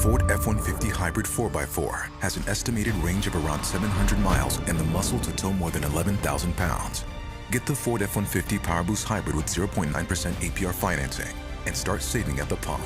Ford F-150 Hybrid 4x4 has an estimated range of around 700 miles and the muscle to tow more than 11,000 pounds. Get the Ford F-150 PowerBoost Hybrid with 0.9% APR financing and start saving at the pump.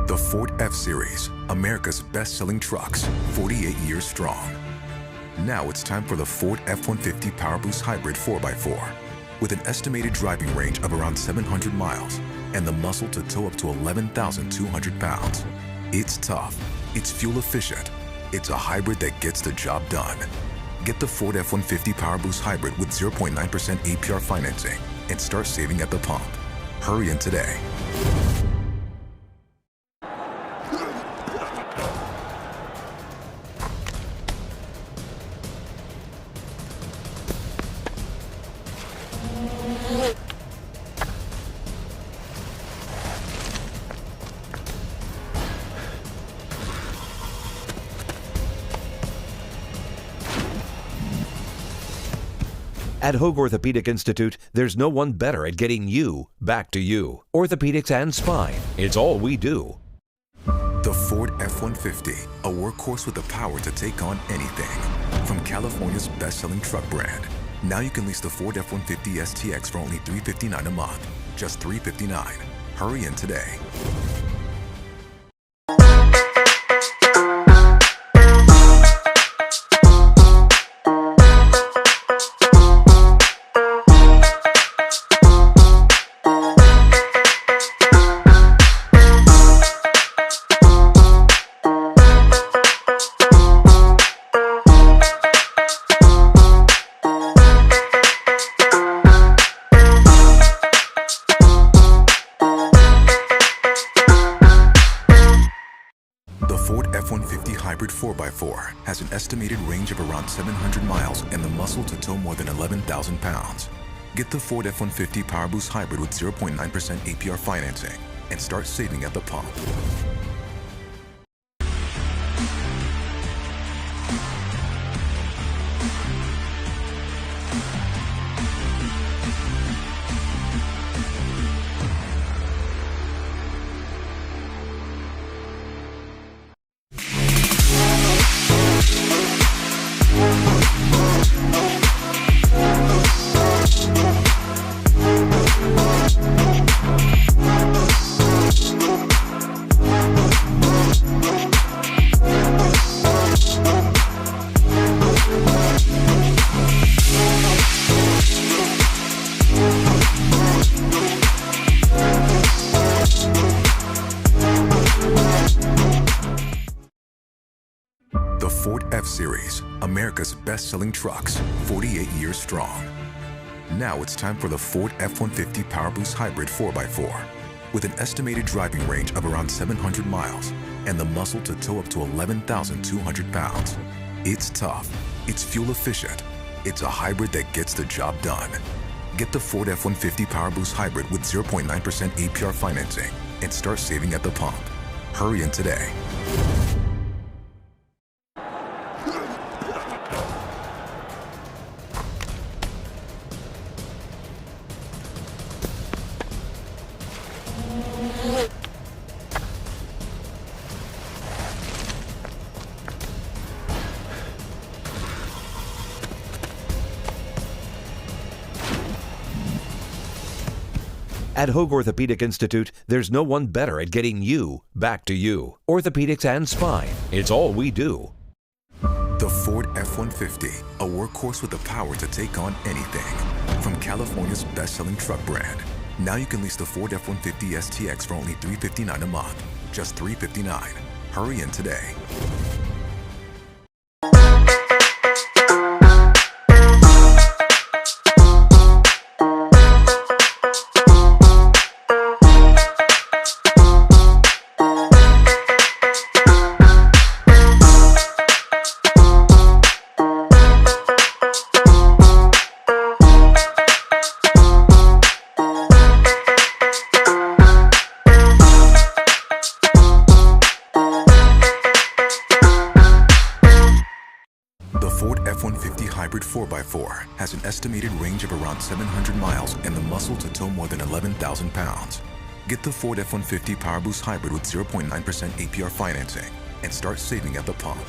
The Ford F-Series, America's best-selling trucks, 48 years strong. Now it's time for the Ford F-150 PowerBoost Hybrid 4x4. With an estimated driving range of around 700 miles and the muscle to tow up to 11,200 pounds. It's tough, it's fuel efficient, it's a hybrid that gets the job done. Get the Ford F-150 PowerBoost Hybrid with 0.9% APR financing and start saving at the pump. Hurry in today. At Hoag Orthopedic Institute, there's no one better at getting you back to you. Orthopedics and spine, it's all we do. The Ford F-150, a workhorse with the power to take on anything. From California's best-selling truck brand. Now you can lease the Ford F-150 STX for only $359 a month. Just $359. Hurry in today. The Ford F-150 Hybrid 4x4 has an estimated range of around 700 miles and the muscle to tow more than 11,000 pounds. Get the Ford F-150 PowerBoost Hybrid with 0.9% APR financing and start saving at the pump. The Ford F-Series, America's best-selling trucks, 48 years strong. Now it's time for the Ford F-150 PowerBoost Hybrid 4x4. With an estimated driving range of around 700 miles and the muscle to tow up to 11,200 pounds. It's tough, it's fuel efficient, it's a hybrid that gets the job done. Get the Ford F-150 PowerBoost Hybrid with 0.9% APR financing and start saving at the pump. Hurry in today. At Hoag Orthopedic Institute, there's no one better at getting you back to you. Orthopedics and spine, it's all we do. The Ford F-150, a workhorse with the power to take on anything. From California's best-selling truck brand. Now you can lease the Ford F-150 STX for only $359 a month. Just $359. Hurry in today. The Ford F-150 Hybrid 4x4 has an estimated range of around 700 miles and the muscle to tow more than 11,000 pounds. Get the Ford F-150 PowerBoost Hybrid with 0.9% APR financing and start saving at the pump.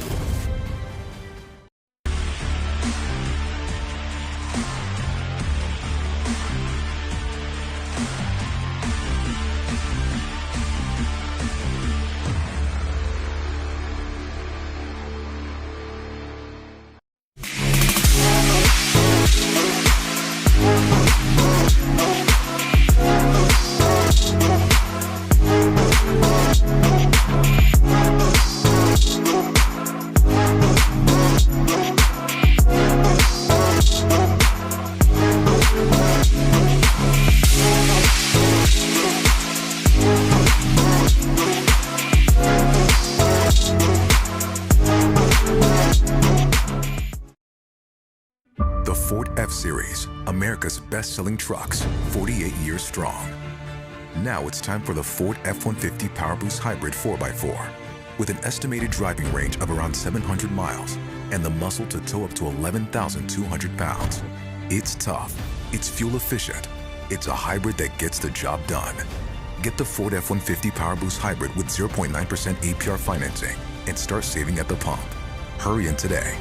The Ford F-Series, America's best-selling trucks, 48 years strong. Now it's time for the Ford F-150 PowerBoost Hybrid 4x4. With an estimated driving range of around 700 miles and the muscle to tow up to 11,200 pounds. It's tough, it's fuel efficient, it's a hybrid that gets the job done. Get the Ford F-150 PowerBoost Hybrid with 0.9% APR financing and start saving at the pump. Hurry in today.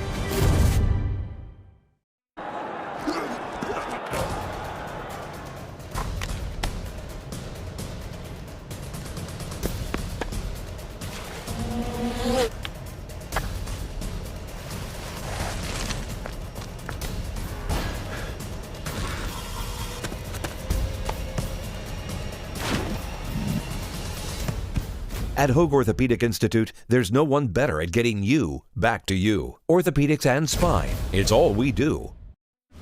At Hoag Orthopedic Institute, there's no one better at getting you back to you. Orthopedics and spine, it's all we do.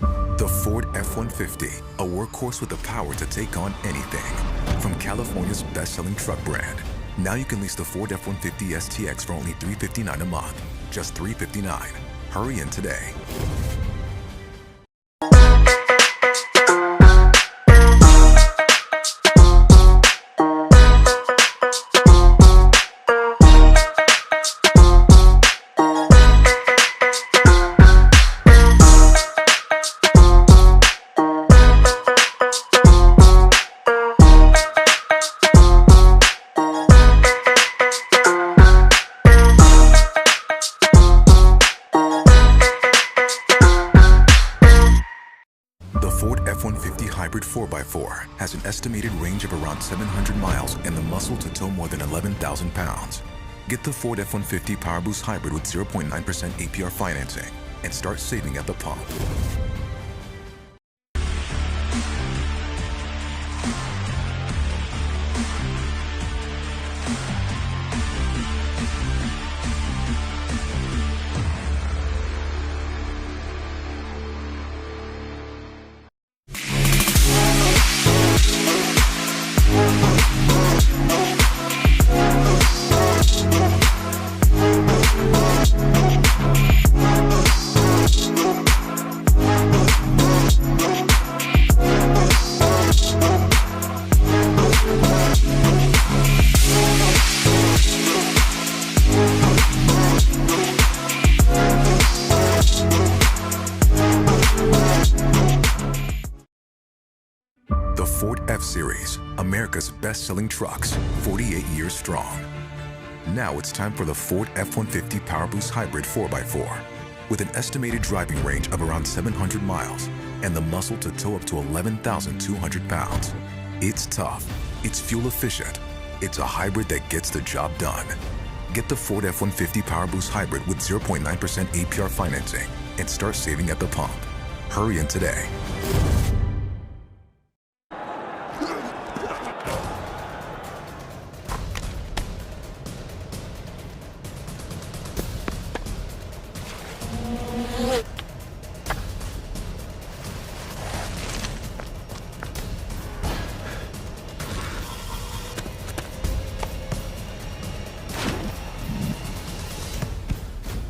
The Ford F-150, a workhorse with the power to take on anything. From California's best-selling truck brand. Now you can lease the Ford F-150 STX for only $359 a month. Just $359. Hurry in today. The Ford F-150 Hybrid 4x4 has an estimated range of around 700 miles and the muscle to tow more than 11,000 pounds. Get the Ford F-150 PowerBoost Hybrid with 0.9% APR financing and start saving at the pump. The Ford F-Series, America's best-selling trucks, 48 years strong. Now it's time for the Ford F-150 PowerBoost Hybrid 4x4. With an estimated driving range of around 700 miles and the muscle to tow up to 11,200 pounds. It's tough, it's fuel efficient, it's a hybrid that gets the job done. Get the Ford F-150 PowerBoost Hybrid with 0.9% APR financing and start saving at the pump. Hurry in today.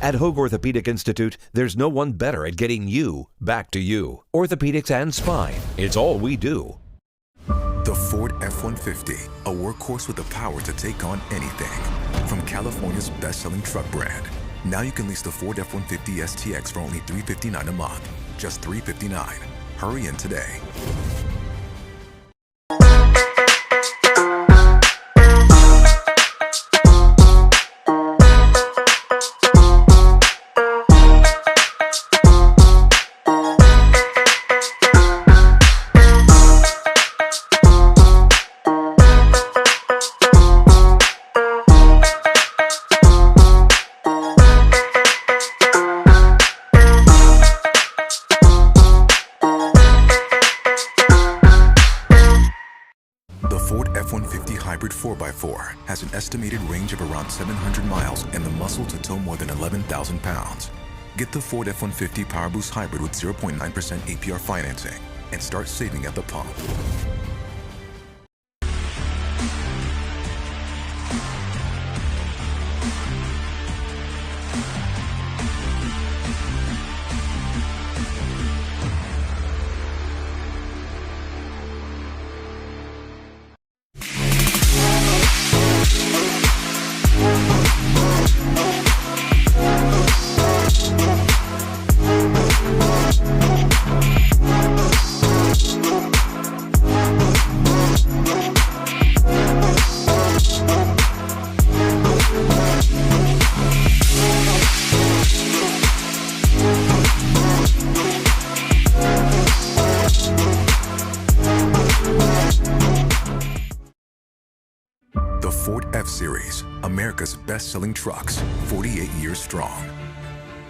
At Hoag Orthopedic Institute, there's no one better at getting you back to you. Orthopedics and spine, it's all we do. The Ford F-150, a workhorse with the power to take on anything. From California's best-selling truck brand, now you can lease the Ford F-150 STX for only $359 a month. Just $359. Hurry in today. The Ford F-150 Hybrid 4x4 has an estimated range of around 700 miles and the muscle to tow more than 11,000 pounds. Get the Ford F-150 PowerBoost Hybrid with 0.9% APR financing and start saving at the pump. The Ford F-Series, America's best-selling trucks, 48 years strong.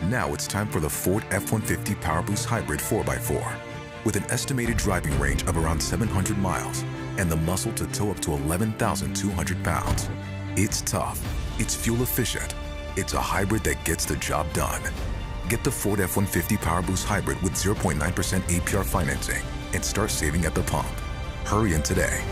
Now it's time for the Ford F-150 PowerBoost Hybrid 4x4. With an estimated driving range of around 700 miles and the muscle to tow up to 11,200 pounds. It's tough, it's fuel efficient, it's a hybrid that gets the job done. Get the Ford F-150 PowerBoost Hybrid with 0.9% APR financing and start saving at the pump. Hurry in today.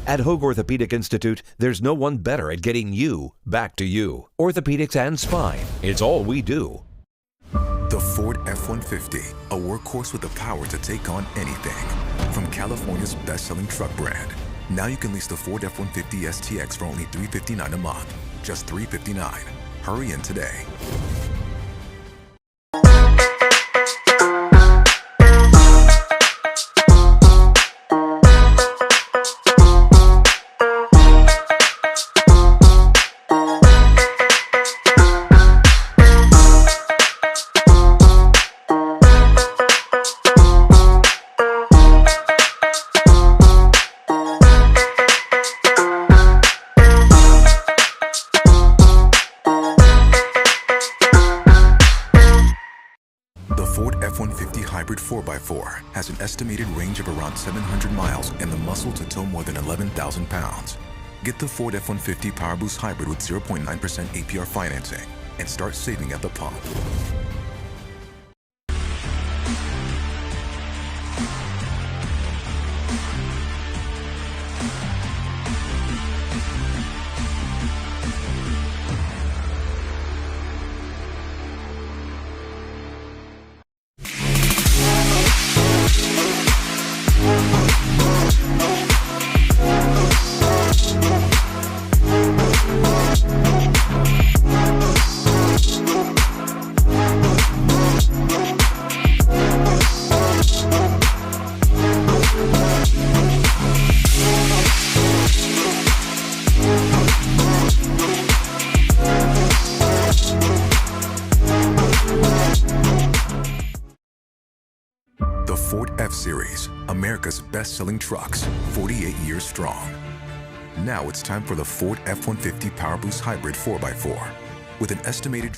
At Hoag Orthopedic Institute, there's no one better at getting you back to you. Orthopedics and spine, it's all we do. The Ford F-150, a workhorse with the power to take on anything. From California's best-selling truck brand, now you can lease the Ford F-150 STX for only $359 a month. Just $359. Hurry in today. The Ford F-150 Hybrid 4x4 has an estimated range of around 700 miles and the muscle to tow more than 11,000 pounds. Get the Ford F-150 PowerBoost Hybrid with 0.9% APR financing and start saving at the pump. The Ford F-Series, America's best-selling trucks, 48 years strong. Now it's time for the Ford F-150 PowerBoost Hybrid 4x4. With an estimated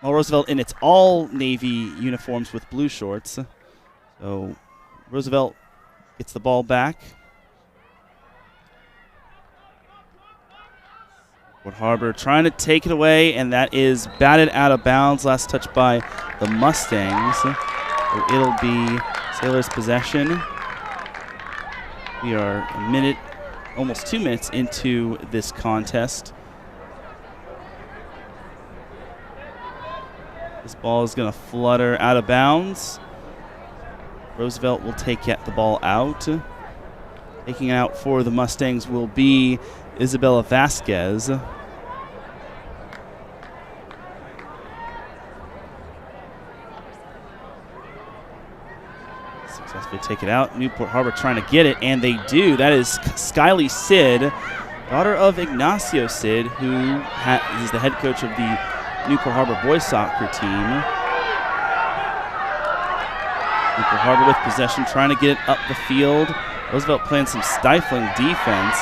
Well, Roosevelt in its all navy uniforms with blue shorts. So Roosevelt gets the ball back. Newport Harbor trying to take it away, and that is batted out of bounds. Last touch by the Mustangs. So it'll be Sailors' possession. We are a minute, almost 2 minutes into this contest. This ball is going to flutter out of bounds. Roosevelt will take the ball out. Taking it out for the Mustangs will be Isabella Vasquez. Successfully take it out. Newport Harbor trying to get it, and they do. That is Skyly Sid, daughter of Ignacio Sid, who is the head coach of the Newport Harbor boys soccer team. Newport Harbor with possession, trying to get it up the field. Roosevelt playing some stifling defense.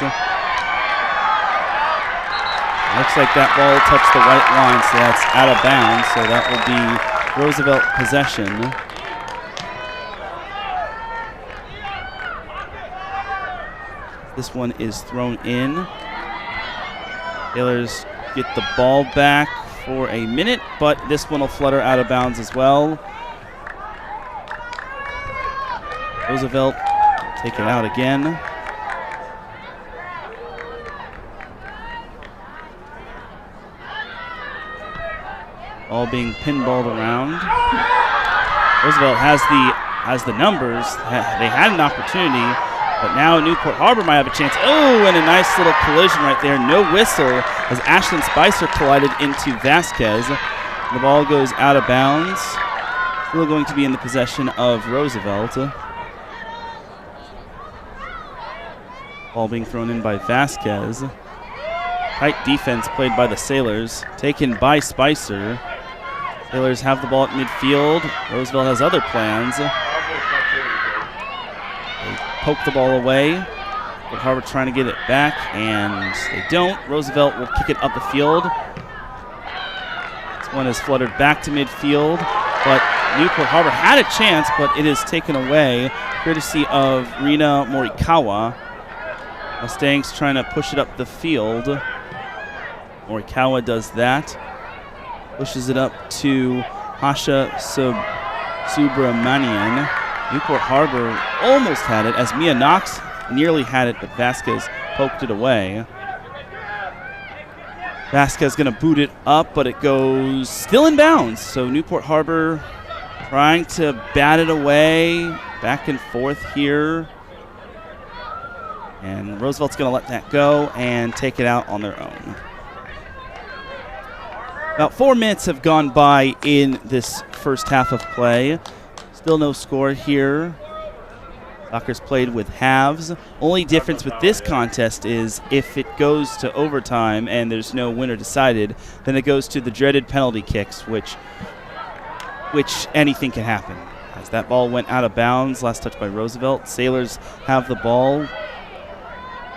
Looks like that ball touched the white line, so that's out of bounds. So that will be Roosevelt possession. This one is thrown in. Sailors get the ball back for a minute, but this one will flutter out of bounds as well. Roosevelt take it out again. All being pinballed around. Roosevelt has the numbers. They had an opportunity, but now Newport Harbor might have a chance. Oh, and a nice little collision right there. No whistle as Ashlyn Spicer collided into Vasquez. The ball goes out of bounds. Still going to be in the possession of Roosevelt. Ball being thrown in by Vasquez. Tight defense played by the Sailors. Taken by Spicer. Sailors have the ball at midfield. Roosevelt has other plans. They poke the ball away. But Harbor trying to get it back, and they don't. Roosevelt will kick it up the field. This one is fluttered back to midfield, but Newport Harbor had a chance, but it is taken away, courtesy of Rina Morikawa. Mustangs trying to push it up the field. Morikawa does that. Pushes it up to Hasha Subramanian. Newport Harbor almost had it as Mia Knox nearly had it, but Vasquez poked it away. Vasquez going to boot it up, but it goes still in bounds. So Newport Harbor trying to bat it away, back and forth here. And Roosevelt's going to let that go and take it out on their own. About 4 minutes have gone by in this first half of play. Still no score here. Soccer's played with halves. Only difference with this contest is if it goes to overtime and there's no winner decided, then it goes to the dreaded penalty kicks, which anything can happen. As that ball went out of bounds, last touch by Roosevelt. Sailors have the ball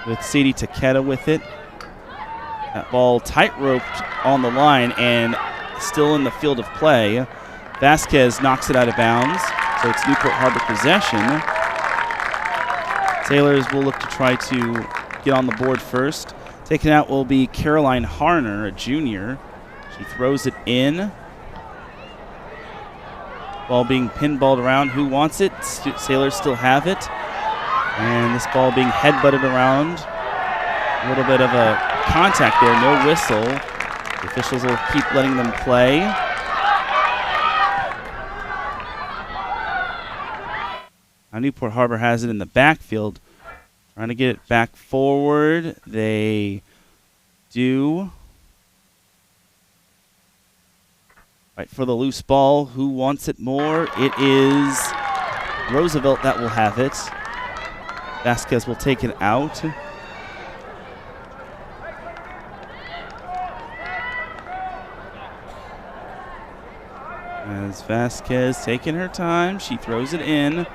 with Sadie Takeda with it. That ball tight-roped on the line and still in the field of play. Vasquez knocks it out of bounds, so it's Newport Harbor possession. Sailors will look to try to get on the board first. Taken out will be Caroline Harner, a junior. She throws it in. Ball being pinballed around. Who wants it? Sailors still have it. And this ball being headbutted around. A little bit of a contact there, no whistle. The officials will keep letting them play. Now Newport Harbor has it in the backfield. Trying to get it back forward. They do. Right for the loose ball. Who wants it more? It is Roosevelt that will have it. Vasquez will take it out. As Vasquez taking her time, she throws it in.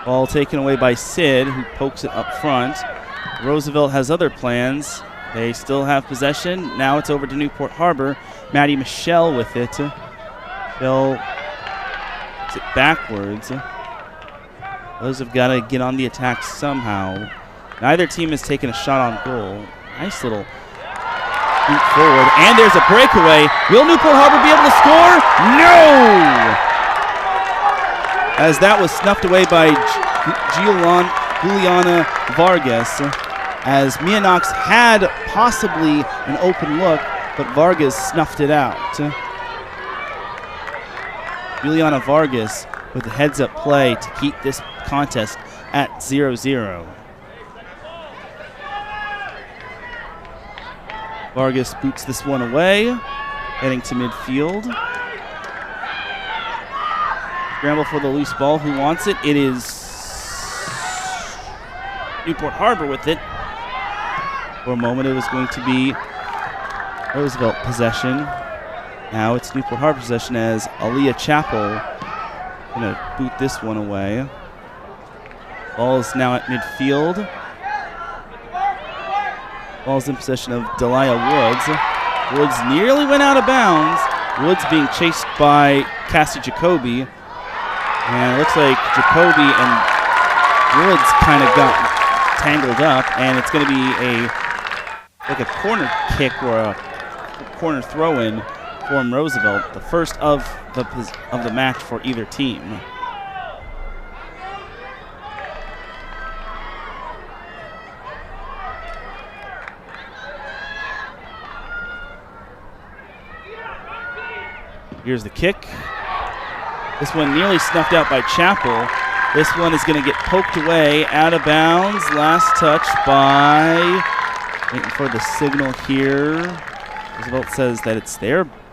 Ball taken away by Sid, who pokes it up front. Roosevelt has other plans. They still have possession. Now it's over to Newport Harbor. Maddie Michelle with it. Michelle puts it backwards. Those have got to get on the attack somehow. Neither team has taken a shot on goal. Nice little boot forward. And there's a breakaway. Will Newport Harbor be able to score? No! As that was snuffed away by Juliana Vargas. As Mia Knox had possibly an open look, but Vargas snuffed it out. Juliana Vargas with the heads-up play to keep this contest at 0-0. Vargas boots this one away, heading to midfield. Scramble for the loose ball. Who wants it? It is Newport Harbor with it. For a moment, it was going to be Roosevelt possession. Now it's Newport Harbor possession as Aaliyah Chappell going to boot this one away. Ball is now at midfield. Ball's in possession of Delia Woods. Woods nearly went out of bounds. Woods being chased by Cassie Jacoby. And it looks like Jacoby and Woods kind of got tangled up, and it's going to be a corner kick or a corner throw-in for Roosevelt, the first of the match for either team. Here's the kick. This one nearly snuffed out by Chappell. This one is going to get poked away, out of bounds. Last touch by, waiting for the signal here. Roosevelt says that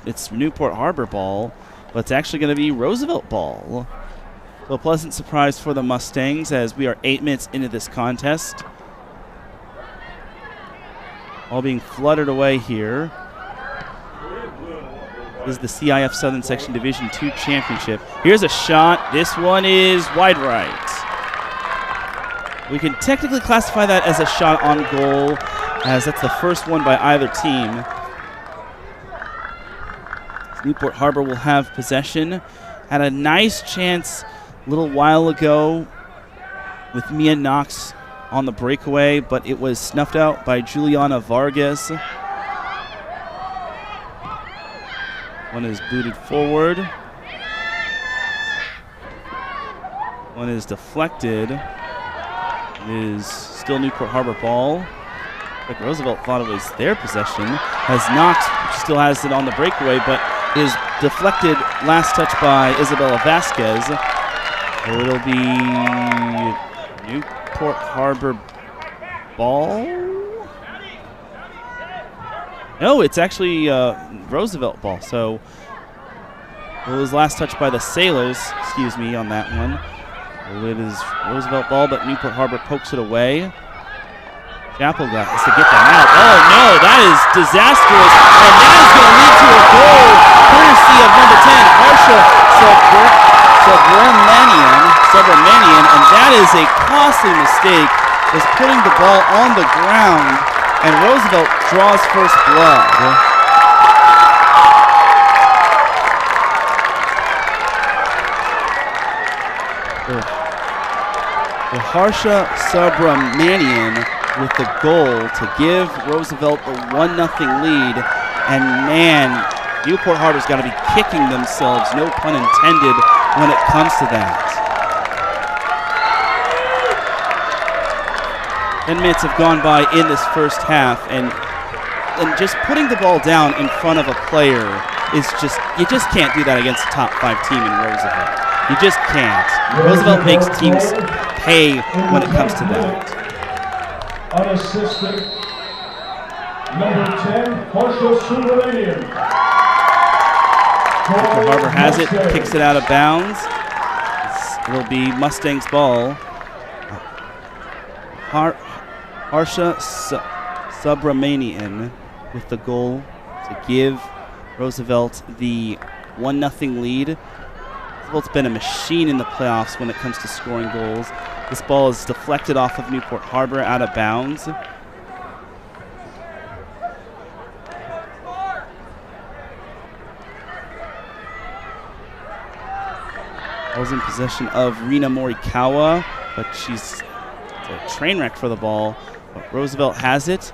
it's Newport Harbor ball, but it's actually going to be Roosevelt ball. So a pleasant surprise for the Mustangs as we are 8 minutes into this contest. All being fluttered away here. This is the CIF Southern Section Division II Championship. Here's a shot. This one is wide right. We can technically classify that as a shot on goal, as that's the first one by either team. Newport Harbor will have possession. Had a nice chance a little while ago with Mia Knox on the breakaway, but it was snuffed out by Juliana Vargas. One is booted forward. One is deflected. It is still Newport Harbor ball. Like Roosevelt thought it was their possession, as Knox still has it on the breakaway, but is deflected last touch by Isabella Vasquez. So it'll be Newport Harbor ball. No, it's actually Roosevelt ball. So it was last touched by the Sailors, on that one. So it is Roosevelt ball, but Newport Harbor pokes it away. Chappell has to get that out. Oh no, that is disastrous. And that is going to lead to a goal, courtesy of number 10, Harsha Subramanian, and that is a costly mistake. Is putting the ball on the ground, and Roosevelt draws first blood. Harsha Subramanian with the goal to give Roosevelt a 1-0 lead. And man, Newport Harbor's got to be kicking themselves, no pun intended, when it comes to that. 10 minutes have gone by in this first half, and just putting the ball down in front of a player is you just can't do that against a top 5 team in Roosevelt. You just can't. Roosevelt makes teams pay when it comes to that. Unassisted, number 10, Harsha Subramanian. Newport Harbor has it, kicks it out of bounds. It'll be Mustangs ball. Harsha Subramanian with the goal to give Roosevelt the 1-0 lead. Roosevelt's been a machine in the playoffs when it comes to scoring goals. This ball is deflected off of Newport Harbor out of bounds. Ball's in possession of Rina Morikawa, but she's a train wreck for the ball. But Roosevelt has it.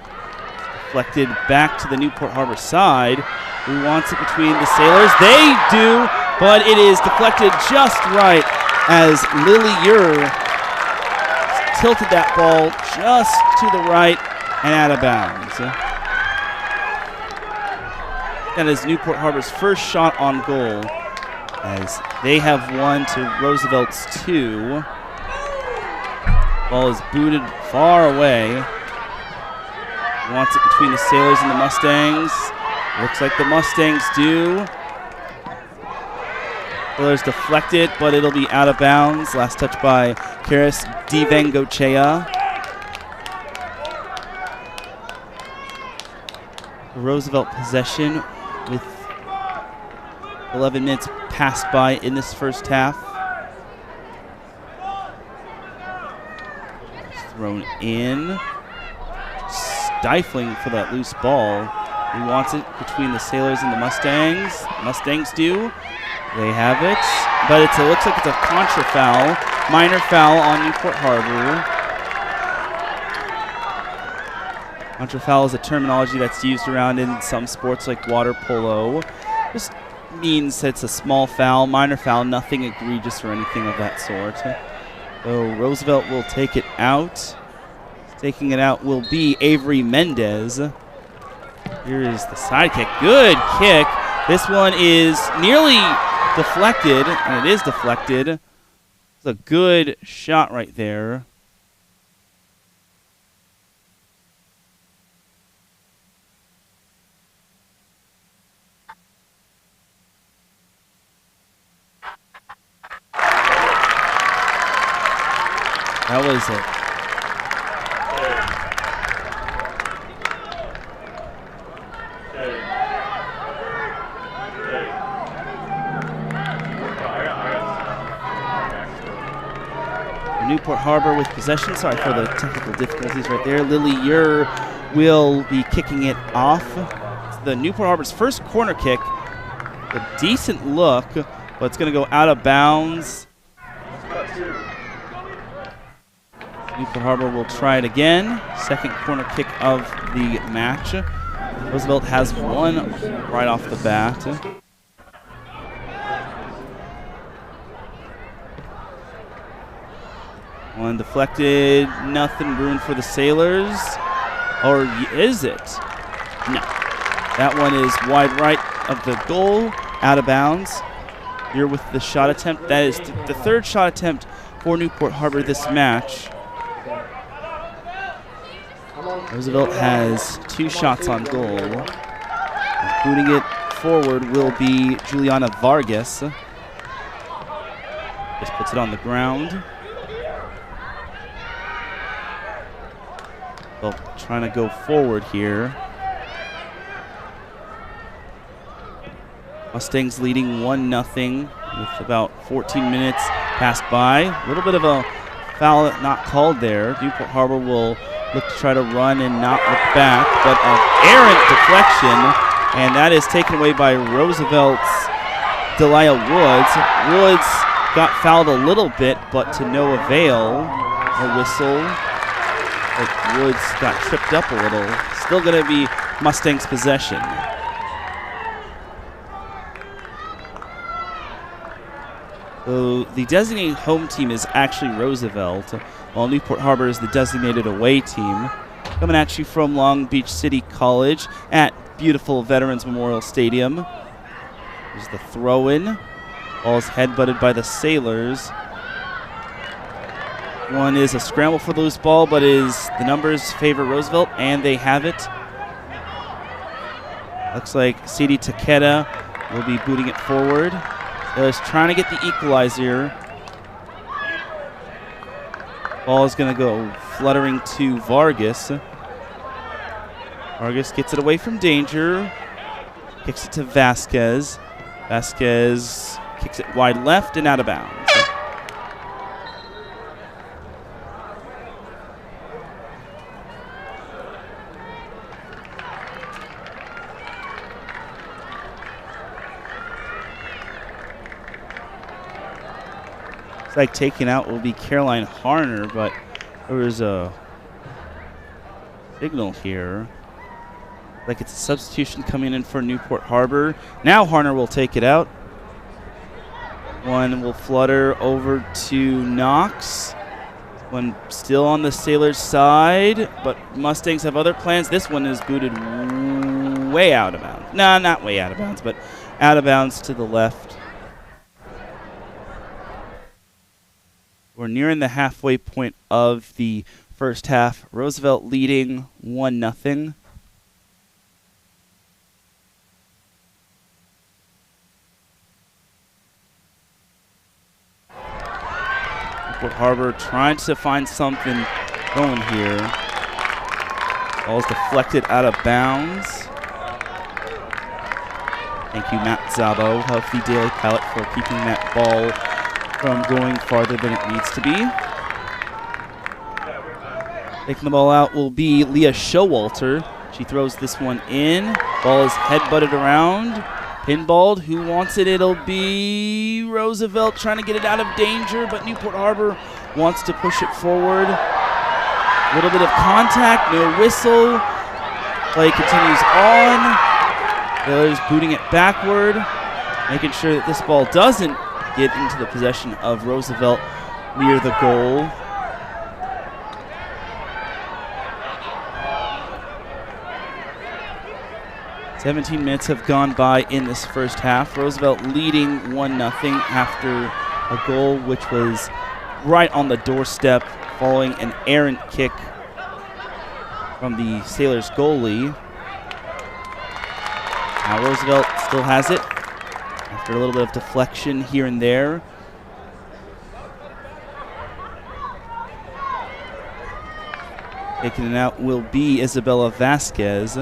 Deflected back to the Newport Harbor side. Who wants it between the Sailors? They do, but it is deflected just right as Lily Ure tilted that ball just to the right and out of bounds. That is Newport Harbor's first shot on goal, as they have won to Roosevelt's 2. Ball is booted far away. Wants it between the Sailors and the Mustangs. Looks like the Mustangs do. Sailors deflect it, but it'll be out of bounds. Last touch by Karis Divengochea. Roosevelt possession with 11 minutes passed by in this first half. Thrown in. Stifling for that loose ball. He wants it between the Sailors and the Mustangs. Mustangs do. They have it. But it looks like it's a contra foul. Minor foul on Newport Harbor. Contra foul is a terminology that's used around in some sports like water polo. Just means it's a small foul, minor foul, nothing egregious or anything of that sort. So Roosevelt will take it out. Taking it out will be Avery Mendez. Here is the side kick. Good kick. This one is nearly deflected, and it is deflected. It's a good shot right there. That was it. Newport Harbor with possession. Sorry for the technical difficulties right there. Lily Ure will be kicking it off. It's the Newport Harbor's first corner kick. A decent look, but it's going to go out of bounds. Newport Harbor will try it again. Second corner kick of the match. Roosevelt has one right off the bat. One deflected, nothing ruined for the Sailors. Or is it? No. That one is wide right of the goal, out of bounds. Here with the shot attempt. That is the third shot attempt for Newport Harbor this match. Roosevelt has 2 shots on goal. Booting it forward will be Juliana Vargas. Just puts it on the ground. Well, trying to go forward here. Mustangs leading 1-0 with about 14 minutes passed by. A little bit of a foul not called there. Newport Harbor will look to try to run and not look back, but an errant deflection, and that is taken away by Roosevelt's Delia Woods. Woods got fouled a little bit, but to no avail. A whistle. Like Woods got tripped up a little. Still going to be Mustangs' possession. So the designated home team is actually Roosevelt, while Newport Harbor is the designated away team. Coming at you from Long Beach City College at beautiful Veterans Memorial Stadium. There's the throw-in. Ball's headbutted by the Sailors. One is a scramble for the loose ball, but the numbers favor Roosevelt, and they have it. Looks like Sadie Takeda will be booting it forward. Sailors trying to get the equalizer. Ball is going to go fluttering to Vargas. Vargas gets it away from danger. Kicks it to Vasquez. Vasquez kicks it wide left and out of bounds. Looks like taking out will be Caroline Harner, but there was a signal here. Like it's a substitution coming in for Newport Harbor. Now Harner will take it out. One will flutter over to Knox. One still on the Sailors' side, but Mustangs have other plans. This one is booted way out of bounds. No, not way out of bounds, but out of bounds to the left. We're nearing the halfway point of the first half. Roosevelt leading 1-0. Newport Harbor trying to find something going here. Ball's deflected out of bounds. Thank you, Matt Zabo of the Daily Pilot, for keeping that ball from going farther than it needs to be. Taking the ball out will be Leah Showalter. She throws this one in. Ball is head-butted around. Pinballed. Who wants it? It'll be Roosevelt trying to get it out of danger, but Newport Harbor wants to push it forward. A little bit of contact, no whistle. Play continues on. Sailors booting it backward, making sure that this ball doesn't get into the possession of Roosevelt near the goal. "17 minutes have gone by in this first half. Roosevelt leading 1-0 after a goal which was right on the doorstep following an errant kick from the Sailors goalie. Now Roosevelt still has it after a little bit of deflection here and there. Taking it out will be Isabella Vasquez,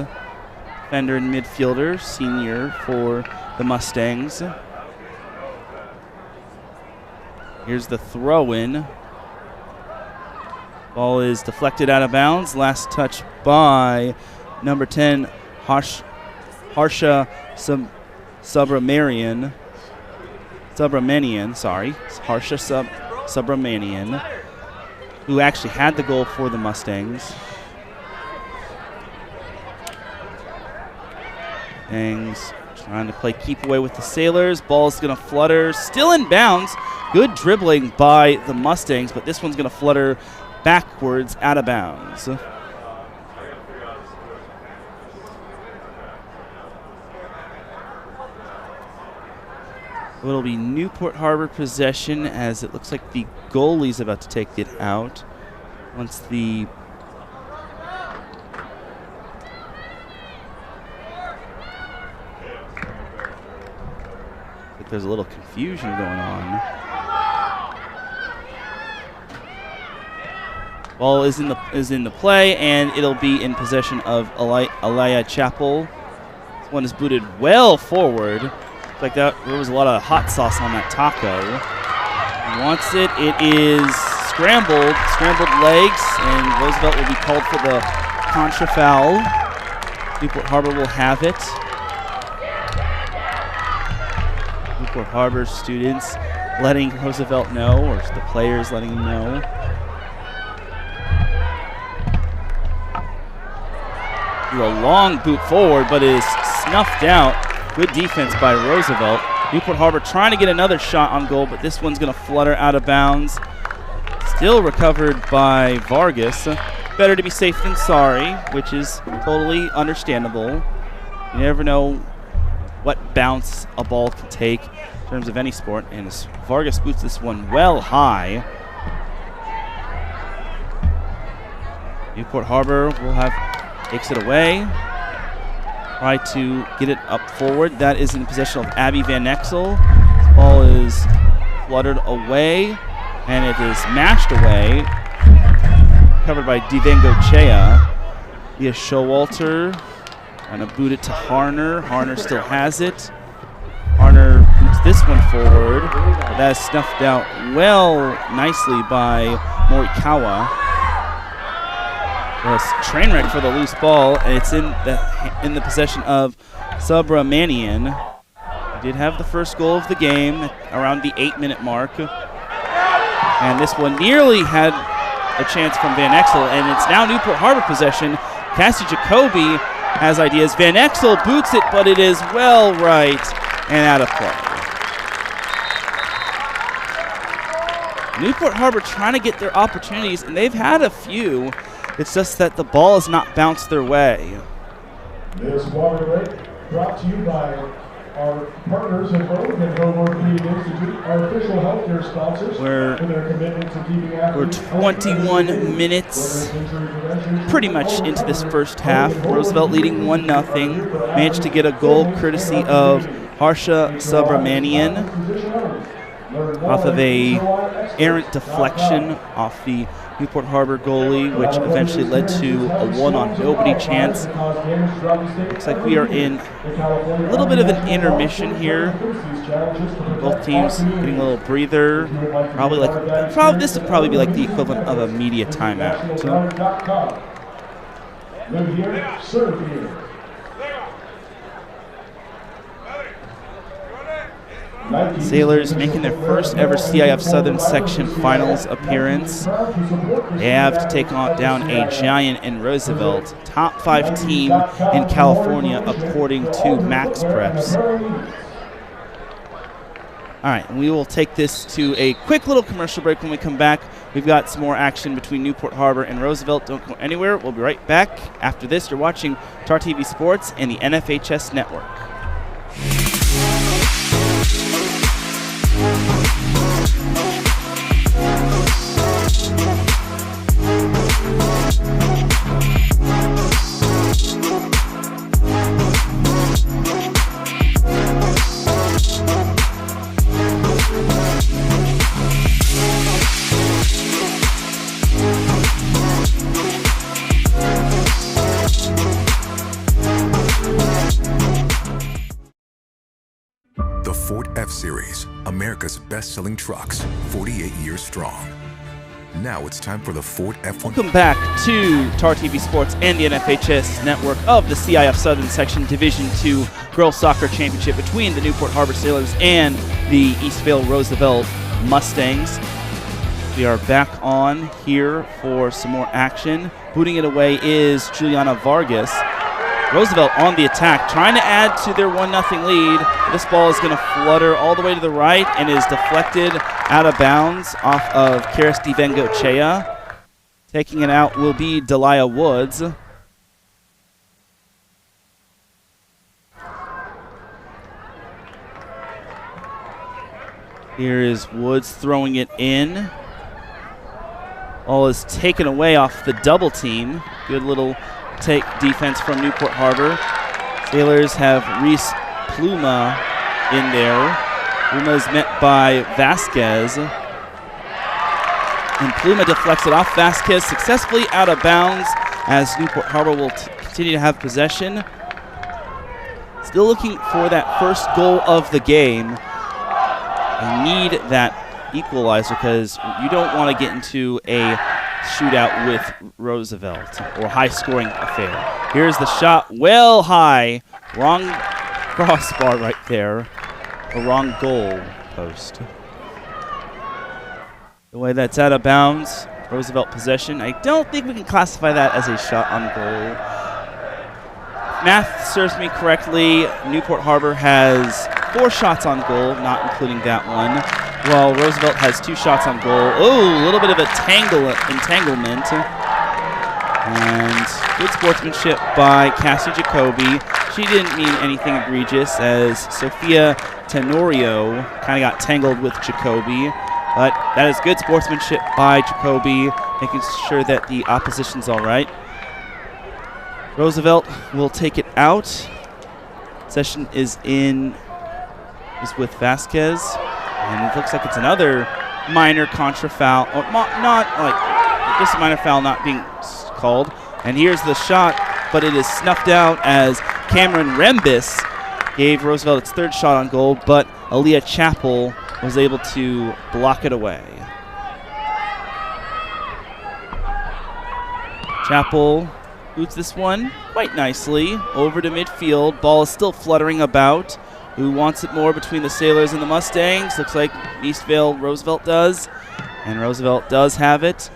defender and midfielder, senior for the Mustangs. Here's the throw-in. Ball is deflected out of bounds. Last touch by number 10, Harsha Subramanian. Harsha Subramanian, who actually had the goal for the Mustangs. Mustangs trying to play keep away with the Sailors. Ball's going to flutter. Still in bounds. Good dribbling by the Mustangs, but this one's going to flutter backwards out of bounds. It'll be Newport Harbor possession, as it looks like the goalie's about to take it out. Once the there's a little confusion going on. Ball is in the play, and it'll be in possession of Alaya Chappell. This one is booted well forward. Looks like there was a lot of hot sauce on that taco. He wants it. It is scrambled legs, and Roosevelt will be called for the contra foul. Newport Harbor will have it. Newport Harbor students letting Roosevelt know, or the players letting him know. Do a long boot forward, but it is snuffed out. Good defense by Roosevelt. Newport Harbor trying to get another shot on goal, but this one's going to flutter out of bounds. Still recovered by Vargas. Better to be safe than sorry, which is totally understandable. You never know what bounce a ball can take in terms of any sport, and as Vargas boots this one well high. Newport Harbor takes it away. Try to get it up forward. That is in possession of Abby Van Exel. This ball is fluttered away, and it is mashed away. Covered by Divengo Chea. Leah Showalter trying to boot it to Harner. Harner still has it. Harner boots this one forward. But that is snuffed out nicely by Morikawa. A train wreck for the loose ball, and it's in the possession of Subramanian. He did have the first goal of the game around the 8-minute mark. And this one nearly had a chance from Van Exel, and it's now Newport Harbor possession. Cassie Jacoby has ideas. Van Exel boots it, but it is well right and out of play. Newport Harbor trying to get their opportunities, and they've had a few. It's just that the ball has not bounced their way. This water break brought to you by our partners at both and Newport Institute, our official healthcare sponsors, for their commitment to keeping athletes. We're 21 minutes pretty much into this first half. Roosevelt leading 1-0. Managed to get a goal courtesy of Harsha Subramanian off of a errant deflection off the Newport Harbor goalie, which eventually led to a one-on-nobody chance. Looks like we are in a little bit of an intermission here. Both teams getting a little breather. This would probably be like the equivalent of a media timeout. Sailors making their first ever CIF Southern Section Finals appearance. They have to take down a giant in Roosevelt, top 5 team in California according to Max Preps. All right, we will take this to a quick little commercial break. When we come back, we've got some more action between Newport Harbor and Roosevelt. Don't go anywhere. We'll be right back. After this, you're watching TAR TV Sports and the NFHS Network. The Ford F-Series, America's best-selling trucks, 48 years strong. Now it's time for the Ford F-150. Welcome back to TAR TV Sports and the NFHS Network of the CIF Southern Section Division II Girls Soccer Championship between the Newport Harbor Sailors and the Eastvale Roosevelt Mustangs. We are back on here for some more action. Booting it away is Juliana Vargas. Roosevelt on the attack, trying to add to their 1-0 lead. This ball is going to flutter all the way to the right and is deflected out of bounds off of Karis Divengochea. Taking it out will be Delia Woods. Here is Woods throwing it in. Ball is taken away off the double team. Good little take defense from Newport Harbor. Sailors have Reese Pluma in there. Pluma is met by Vasquez. And Pluma deflects it off Vasquez successfully out of bounds as Newport Harbor will continue to have possession. Still looking for that first goal of the game. They need that equalizer because you don't want to get into a shootout with Roosevelt or high-scoring affair. Here's the shot, well high. Wrong crossbar right there. A wrong goal post. The way that's out of bounds, Roosevelt possession. I don't think we can classify that as a shot on goal. Math serves me correctly. Newport Harbor has 4 shots on goal, not including that one, while Roosevelt has 2 shots on goal. Oh, a little bit of entanglement. And good sportsmanship by Cassie Jacoby. She didn't mean anything egregious as Sophia Tenorio kind of got tangled with Jacoby. But that is good sportsmanship by Jacoby, making sure that the opposition's all right. Roosevelt will take it out. Possession is with Vasquez. And it looks like it's another minor contra foul, or just a minor foul not being called. And here's the shot, but it is snuffed out as Cameron Rembis gave Roosevelt its 3rd shot on goal, but Aaliyah Chappell was able to block it away. Chappell boots this one quite nicely over to midfield. Ball is still fluttering about. Who wants it more between the Sailors and the Mustangs? Looks like Eastvale Roosevelt does. And Roosevelt does have it.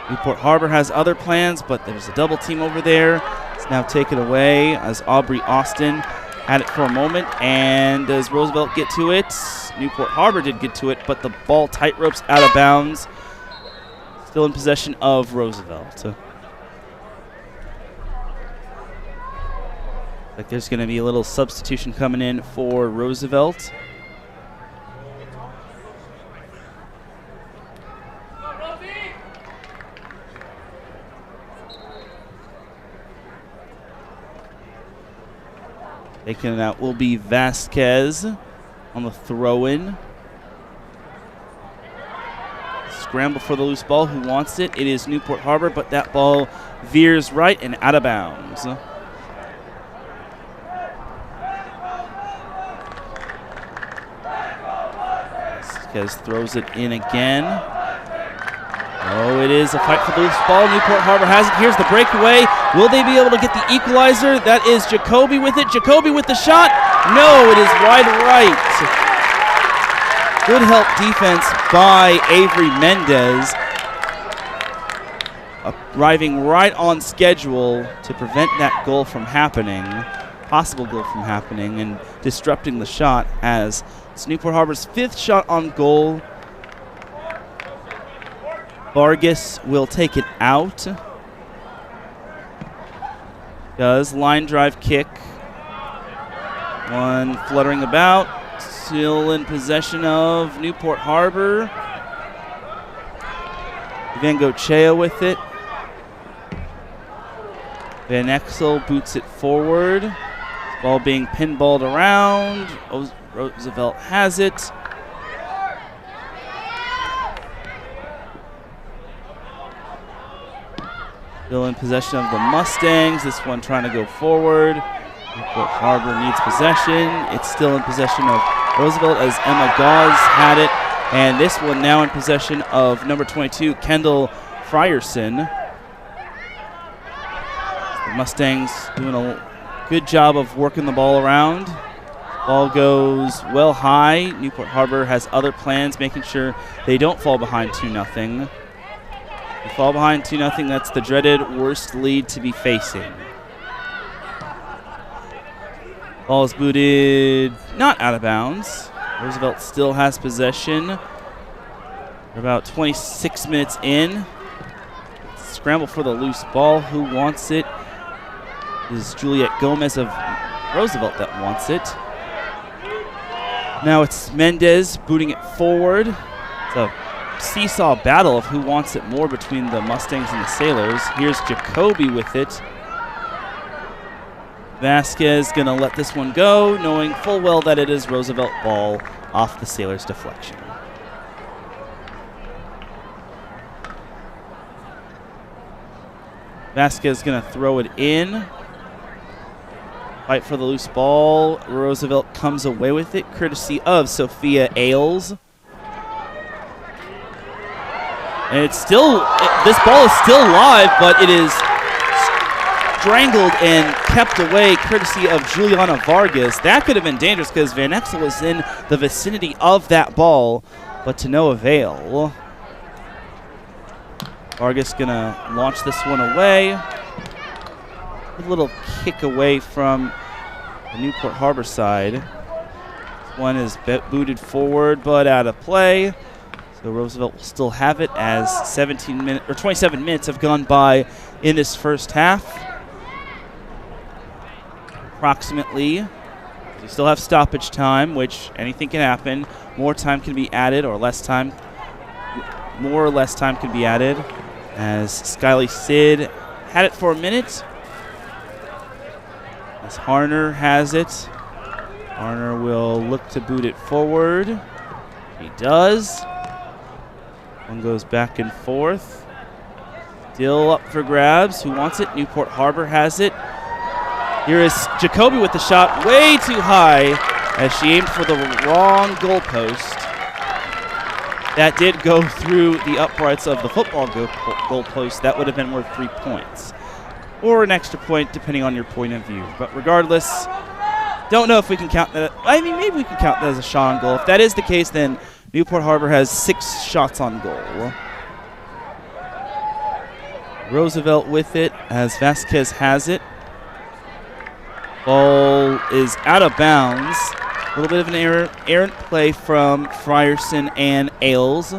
Newport Harbor has other plans, but there's a double team over there. It's now taken away as Aubrey Austin had it for a moment. And does Roosevelt get to it? Newport Harbor did get to it, but the ball tight ropes out of bounds. Still in possession of Roosevelt. Like there's going to be a little substitution coming in for Roosevelt. Taking it out will be Vasquez on the throw-in. Scramble for the loose ball. Who wants it? It is Newport Harbor, but that ball veers right and out of bounds. Vasquez throws it in again. Oh, it is a fight for the loose ball. Newport Harbor has it. Here's the breakaway. Will they be able to get the equalizer? That is Jacoby with it. Jacoby with the shot. No, it is wide right. Good help defense by Avery Mendez. Arriving right on schedule to prevent that goal from happening. Possible goal from happening and disrupting the shot as it's Newport Harbor's 5th shot on goal. Vargas will take it out. Does line drive kick. One fluttering about. Still in possession of Newport Harbor. Van Gochea with it. Van Exel boots it forward. Ball being pinballed around. Roosevelt has it. Still in possession of the Mustangs. This one trying to go forward. Newport Harbor needs possession. It's still in possession of Roosevelt as Emma Gauze had it. And this one now in possession of number 22, Kendall Frierson. The Mustangs doing a good job of working the ball around. Ball goes well high. Newport Harbor has other plans, making sure they don't fall behind 2-0. They fall behind 2-0, that's the dreaded worst lead to be facing. Ball is booted, not out of bounds. Roosevelt still has possession. We're about 26 minutes in. Scramble for the loose ball. Who wants it? This is Juliet Gomez of Roosevelt that wants it. Now it's Mendez booting it forward. It's a seesaw battle of who wants it more between the Mustangs and the Sailors. Here's Jacoby with it. Vasquez gonna let this one go, knowing full well that it is Roosevelt ball off the Sailors' deflection. Vasquez gonna throw it in. Fight for the loose ball. Roosevelt comes away with it, courtesy of Sophia Ailes. And it's still, this ball is still live, but it is strangled and kept away courtesy of Juliana Vargas. That could have been dangerous because Van Exel was in the vicinity of that ball, but to no avail. Vargas gonna launch this one away. A little kick away from the Newport Harbor side. This one is booted forward, but out of play. So Roosevelt will still have it as 27 minutes have gone by in this first half. Approximately. We still have stoppage time, which anything can happen. More time can be added, or less time. More or less time can be added. As Skyly Sid had it for a minute. As Harner has it. Harner will look to boot it forward. He does. One goes back and forth. Still up for grabs. Who wants it? Newport Harbor has it. Here is Jacoby with the shot way too high as she aimed for the wrong goalpost. That did go through the uprights of the football goalpost. That would have been worth 3 points. Or an extra point, depending on your point of view. But regardless, don't know if we can count that. I mean, maybe we can count that as a shot on goal. If that is the case, then Newport Harbor has 6 shots on goal. Roosevelt with it as Vasquez has it. Ball is out of bounds. A little bit of an errant play from Frierson and Ailes.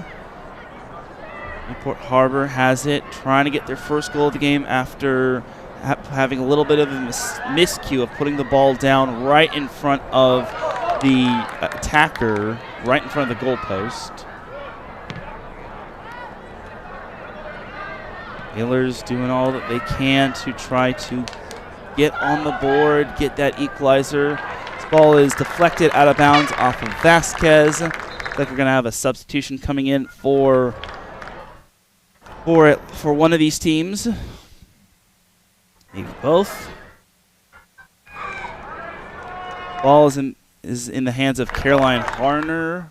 Newport Harbor has it, trying to get their first goal of the game after having a little bit of a miscue of putting the ball down right in front of the attacker, right in front of the goalpost. Baylor's doing all that they can to try to get on the board, get that equalizer. This ball is deflected out of bounds off of Vasquez. Looks like we're going to have a substitution coming in for one of these teams. Maybe both. Ball is in the hands of Caroline Harner.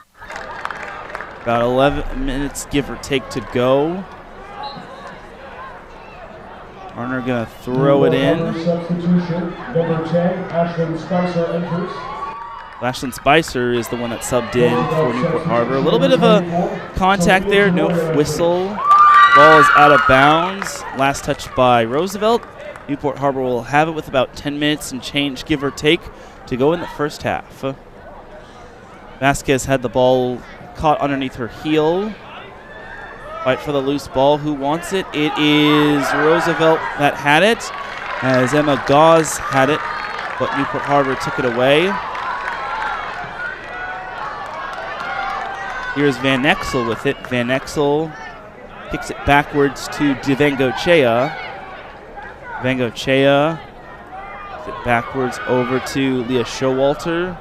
About 11 minutes, give or take, to go. Harner going to throw it in. Substitution, number 10, Ashlyn Spicer enters. Ashlyn Spicer is the one that subbed in for Newport Harbor. A little bit of a contact there, no whistle. Ball is out of bounds. Last touch by Roosevelt. Newport Harbor will have it with about 10 minutes and change, give or take, to go in the first half. Vasquez had the ball caught underneath her heel. Fight for the loose ball. Who wants it? It is Roosevelt that had it, as Emma Gauze had it, but Newport Harbor took it away. Here's Van Exel with it. Van Exel kicks it backwards to Divengochea. Divengochea kicks it backwards over to Leah Showalter.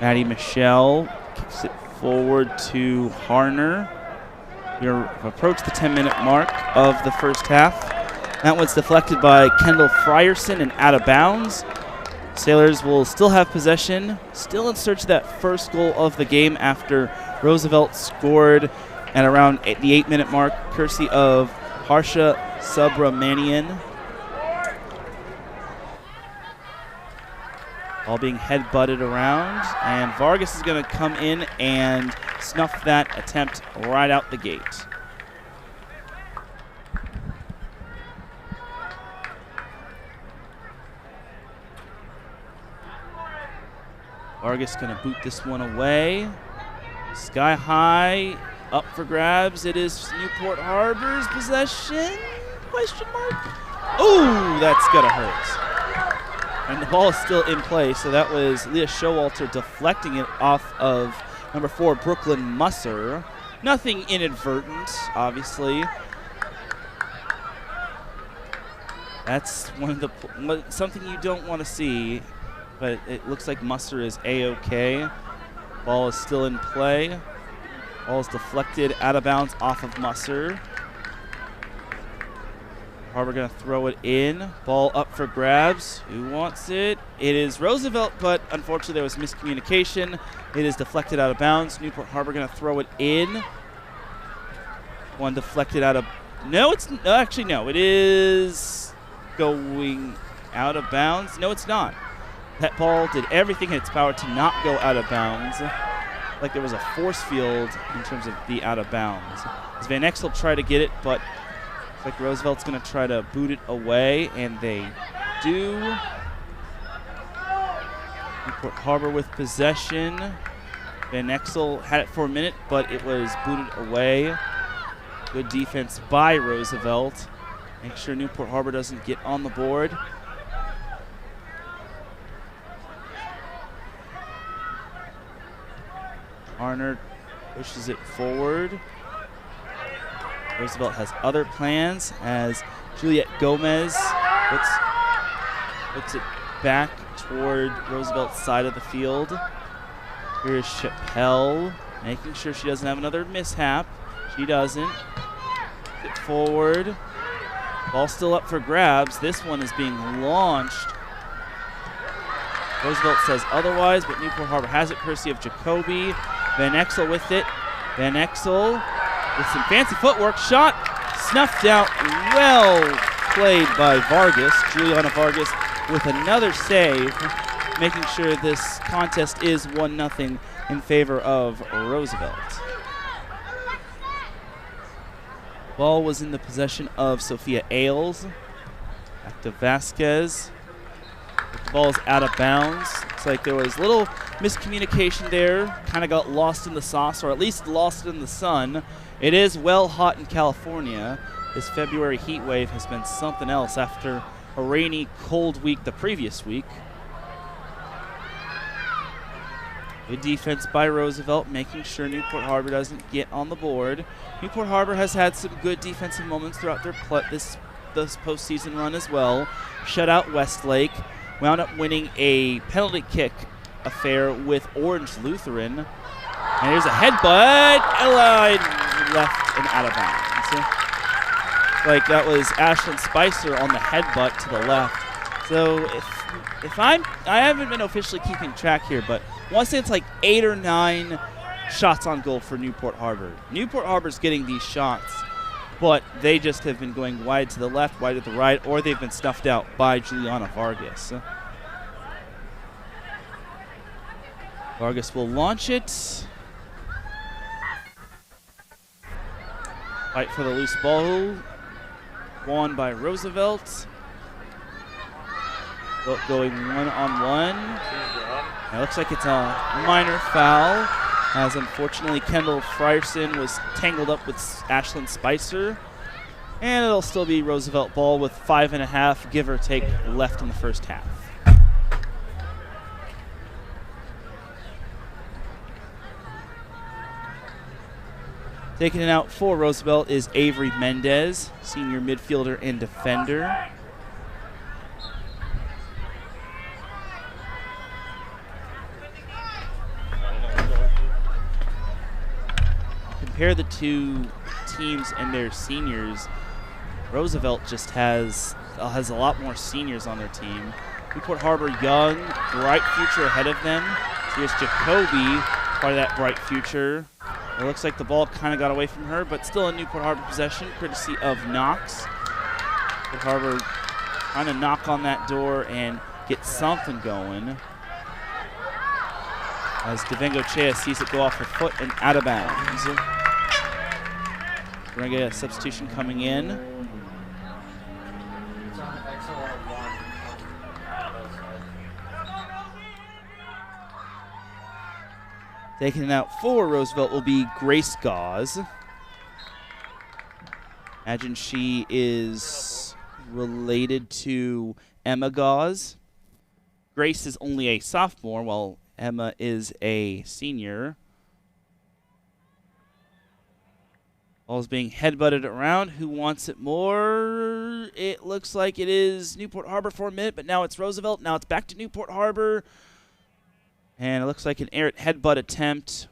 Maddie Michelle kicks it forward to Harner. We've approached the 10-minute mark of the first half. That one's deflected by Kendall Frierson and out of bounds. Sailors will still have possession, still in search of that first goal of the game after Roosevelt scored at around the 8-minute mark, courtesy of Harsha Subramanian. All being head-butted around, and Vargas is going to come in and snuff that attempt right out the gate. Vargas going to boot this one away. Sky high, up for grabs. It is Newport Harbor's possession? Question mark? Ooh, that's going to hurt. And the ball is still in play, so that was Leah Showalter deflecting it off of number 4, Brooklyn Musser. Nothing inadvertent, obviously. That's something you don't want to see, but it looks like Musser is A-OK. Ball is still in play. Ball is deflected out of bounds off of Musser. Harbor going to throw it in. Ball up for grabs. Who wants it? It is Roosevelt, but unfortunately there was miscommunication. It is deflected out of bounds. Newport Harbor going to throw it in. One deflected out of... No, it's... Actually, no. It is going out of bounds. No, it's not. That ball did everything in its power to not go out of bounds. Like there was a force field in terms of the out of bounds. As Van Exel tried to get it, but... like Roosevelt's going to try to boot it away, and they do. Newport Harbor with possession. Van Exel had it for a minute, but it was booted away. Good defense by Roosevelt. Make sure Newport Harbor doesn't get on the board. Harner pushes it forward. Roosevelt has other plans as Juliet Gomez puts it back toward Roosevelt's side of the field. Here's Chappelle making sure she doesn't have another mishap. She doesn't. Get forward. Ball still up for grabs. This one is being launched. Roosevelt says otherwise, but Newport Harbor has it courtesy of Jacoby. Van Exel with it. Van Exel with some fancy footwork. Shot snuffed out. Well played by Vargas. Juliana Vargas with another save, making sure this contest is 1-0 in favor of Roosevelt. Ball was in the possession of Sophia Ailes. Back to Vasquez. The ball is out of bounds. Looks like there was a little miscommunication there. Kind of got lost in the sauce, or at least lost in the sun. It is well hot in California. This February heat wave has been something else after a rainy, cold week the previous week. Good defense by Roosevelt, making sure Newport Harbor doesn't get on the board. Newport Harbor has had some good defensive moments throughout their this postseason run as well. Shut out Westlake. Wound up winning a penalty kick affair with Orange Lutheran. And here's a headbutt. Left and out of bounds. Like that was Ashlyn Spicer on the headbutt to the left. So if I haven't been officially keeping track here, but I want to say it's like 8 or 9 shots on goal for Newport Harbor. Newport Harbor's getting these shots, but they just have been going wide to the left, wide to the right, or they've been snuffed out by Juliana Vargas. Vargas will launch it. Fight for the loose ball. Won by Roosevelt. Going one-on-one. It looks like it's a minor foul, as unfortunately Kendall Frierson was tangled up with Ashlyn Spicer. And it'll still be Roosevelt ball with 5.5, give or take, left in the first half. Taking it out for Roosevelt is Avery Mendez, senior midfielder and defender. Compare the two teams and their seniors. Roosevelt just has a lot more seniors on their team. Newport Harbor young, bright future ahead of them. So here's Jacoby, part of that bright future. It looks like the ball kind of got away from her, but still in Newport Harbor possession, courtesy of Knox. Newport Harbor trying to knock on that door and get something going. As Devengo-Chea sees it go off her foot and out of bounds. We're going to get a substitution coming in. Taking it out for Roosevelt will be Grace Gauze. Imagine she is related to Emma Gauze. Grace is only a sophomore, while Emma is a senior. Ball's being headbutted around. Who wants it more? It looks like it is Newport Harbor for a minute, but now it's Roosevelt. Now it's back to Newport Harbor. And it looks like an errant headbutt attempt.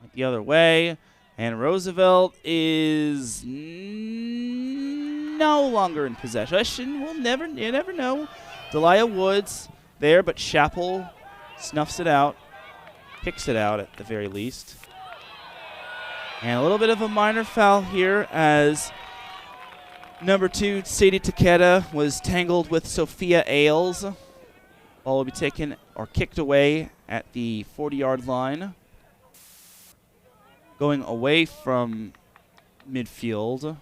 Went the other way. And Roosevelt is no longer in possession. You never know. Delia Woods there, but Chappell snuffs it out. Picks it out at the very least. And a little bit of a minor foul here as number 2, Sadie Takeda, was tangled with Sophia Ailes. Ball will be taken or kicked away at the 40-yard line. Going away from midfield.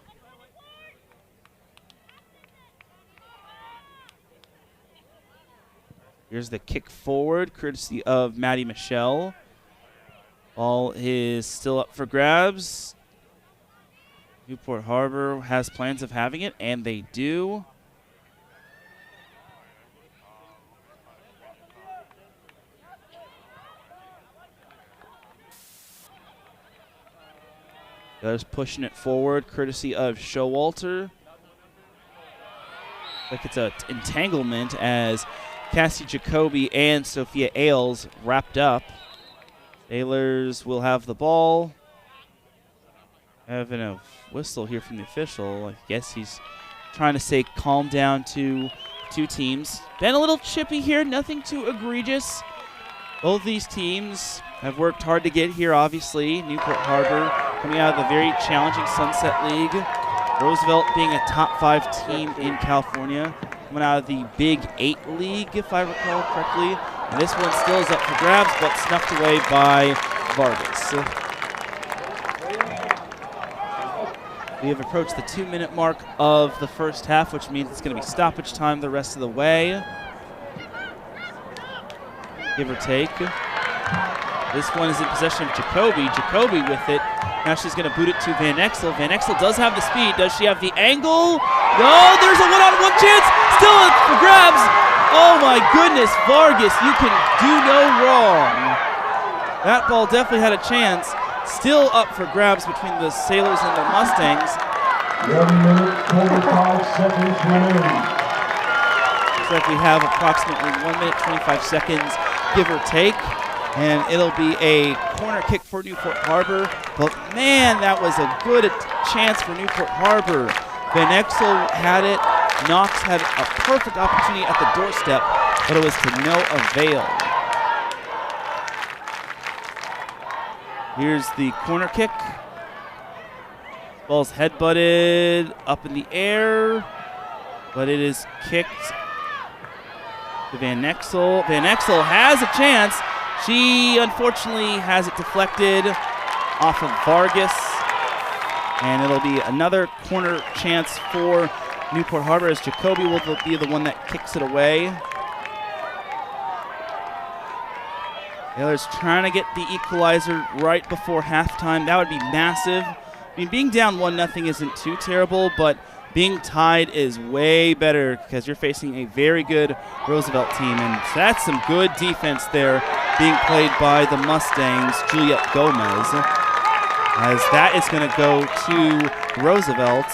Here's the kick forward, courtesy of Maddie Michelle. Ball is still up for grabs. Newport Harbor has plans of having it, and they do. Just pushing it forward, courtesy of Showalter. Like it's an entanglement as Cassie Jacoby and Sophia Ailes wrapped up. Sailors will have the ball. Having a whistle here from the official. I guess he's trying to say calm down to two teams. Been a little chippy here, nothing too egregious. Both these teams have worked hard to get here, obviously. Newport Harbor coming out of the very challenging Sunset League. Roosevelt being a top 5 team in California. Coming out of the Big 8 League, if I recall correctly. And this one still is up for grabs, but snuffed away by Vargas. We have approached the 2-minute mark of the first half, which means it's going to be stoppage time the rest of the way. Give or take. This one is in possession of Jacoby. Jacoby with it. Now she's going to boot it to Van Exel. Van Exel does have the speed. Does she have the angle? No, there's a one-on-one chance. Still up for grabs. Oh my goodness, Vargas, you can do no wrong. That ball definitely had a chance. Still up for grabs between the Sailors and the Mustangs. 1 minute, 45 seconds remaining. Looks like we have approximately 1 minute, 25 seconds, give or take. And it'll be a corner kick for Newport Harbor. But man, that was a good chance for Newport Harbor. Van Exel had it. Knox had a perfect opportunity at the doorstep, but it was to no avail. Here's the corner kick. Ball's headbutted up in the air, but it is kicked to Van Exel. Van Exel has a chance. She unfortunately has it deflected off of Vargas, and it'll be another corner chance for Newport Harbor as Jacoby will be the one that kicks it away. Taylor's trying to get the equalizer right before halftime. That would be massive. I mean, being down 1-0 isn't too terrible, but being tied is way better because you're facing a very good Roosevelt team, and that's some good defense there being played by the Mustangs, Juliet Gomez, as that is going to go to Roosevelt.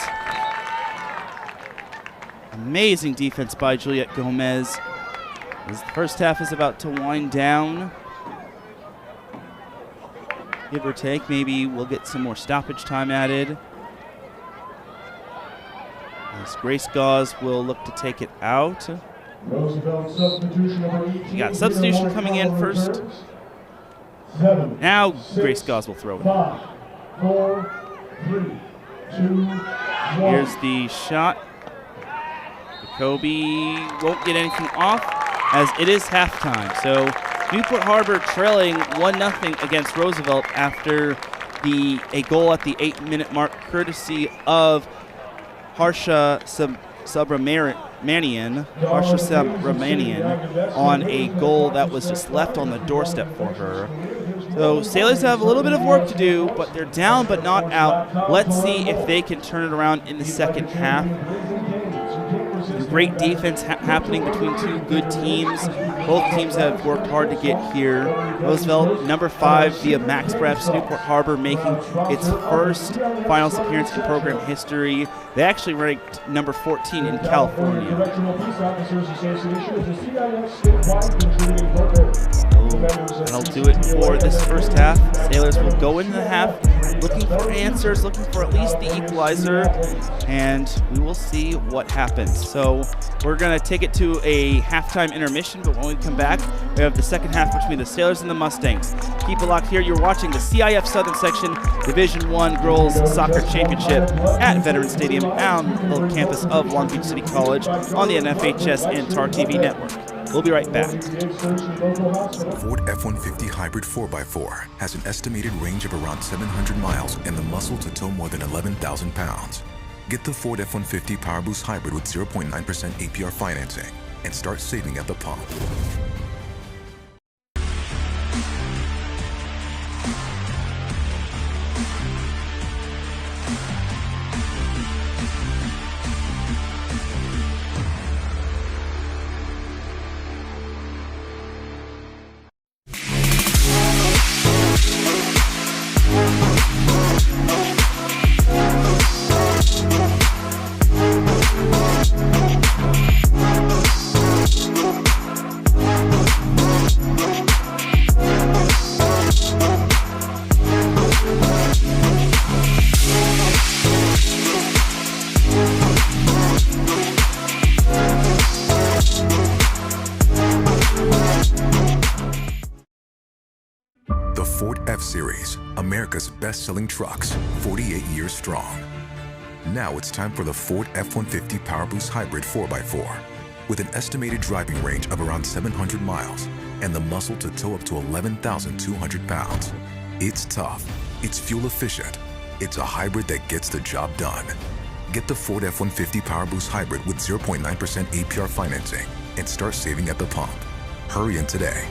Amazing defense by Juliet Gomez as the first half is about to wind down. Give or take, maybe we'll get some more stoppage time added. As Grace Gauze will look to take it out. Roosevelt substitution number 18. You got substitution coming in first. 7, Now 6, Grace Gauze will throw it. 5, 4, 3, 2, 1. Here's the shot. Jacoby won't get anything off as it is halftime. So Newport Harbor trailing 1-0 against Roosevelt after a goal at the 8-minute mark, courtesy of Harsha Subramanian on a goal that was just left on the doorstep for her. So Sailors have a little bit of work to do, but they're down but not out. Let's see if they can turn it around in the second half. Great defense happening between two good teams. Both teams have worked hard to get here. Roosevelt, number 5 via Max Preps. Newport Harbor making its first finals appearance in program history. They actually ranked number 14 in California. That'll do it for this first half. Sailors will go into the half looking for answers, looking for at least the equalizer, and we will see what happens. So we're going to take it to a halftime intermission, but when we come back, we have the second half between the Sailors and the Mustangs. Keep it locked here. You're watching the CIF Southern Section Division I Girls Soccer Championship at Veterans Stadium on the campus of Long Beach City College on the NFHS and TAR TV network. We'll be right back. Ford F-150 Hybrid 4x4 has an estimated range of around 700 miles and the muscle to tow more than 11,000 pounds. Get the Ford F-150 PowerBoost Hybrid with 0.9% APR financing and start saving at the pump. The Ford F-Series, America's best-selling trucks, 48 years strong. Now it's time for the Ford F-150 PowerBoost Hybrid 4x4. With an estimated driving range of around 700 miles, and the muscle to tow up to 11,200 pounds. It's tough, it's fuel efficient, it's a hybrid that gets the job done. Get the Ford F-150 PowerBoost Hybrid with 0.9% APR financing and start saving at the pump. Hurry in today.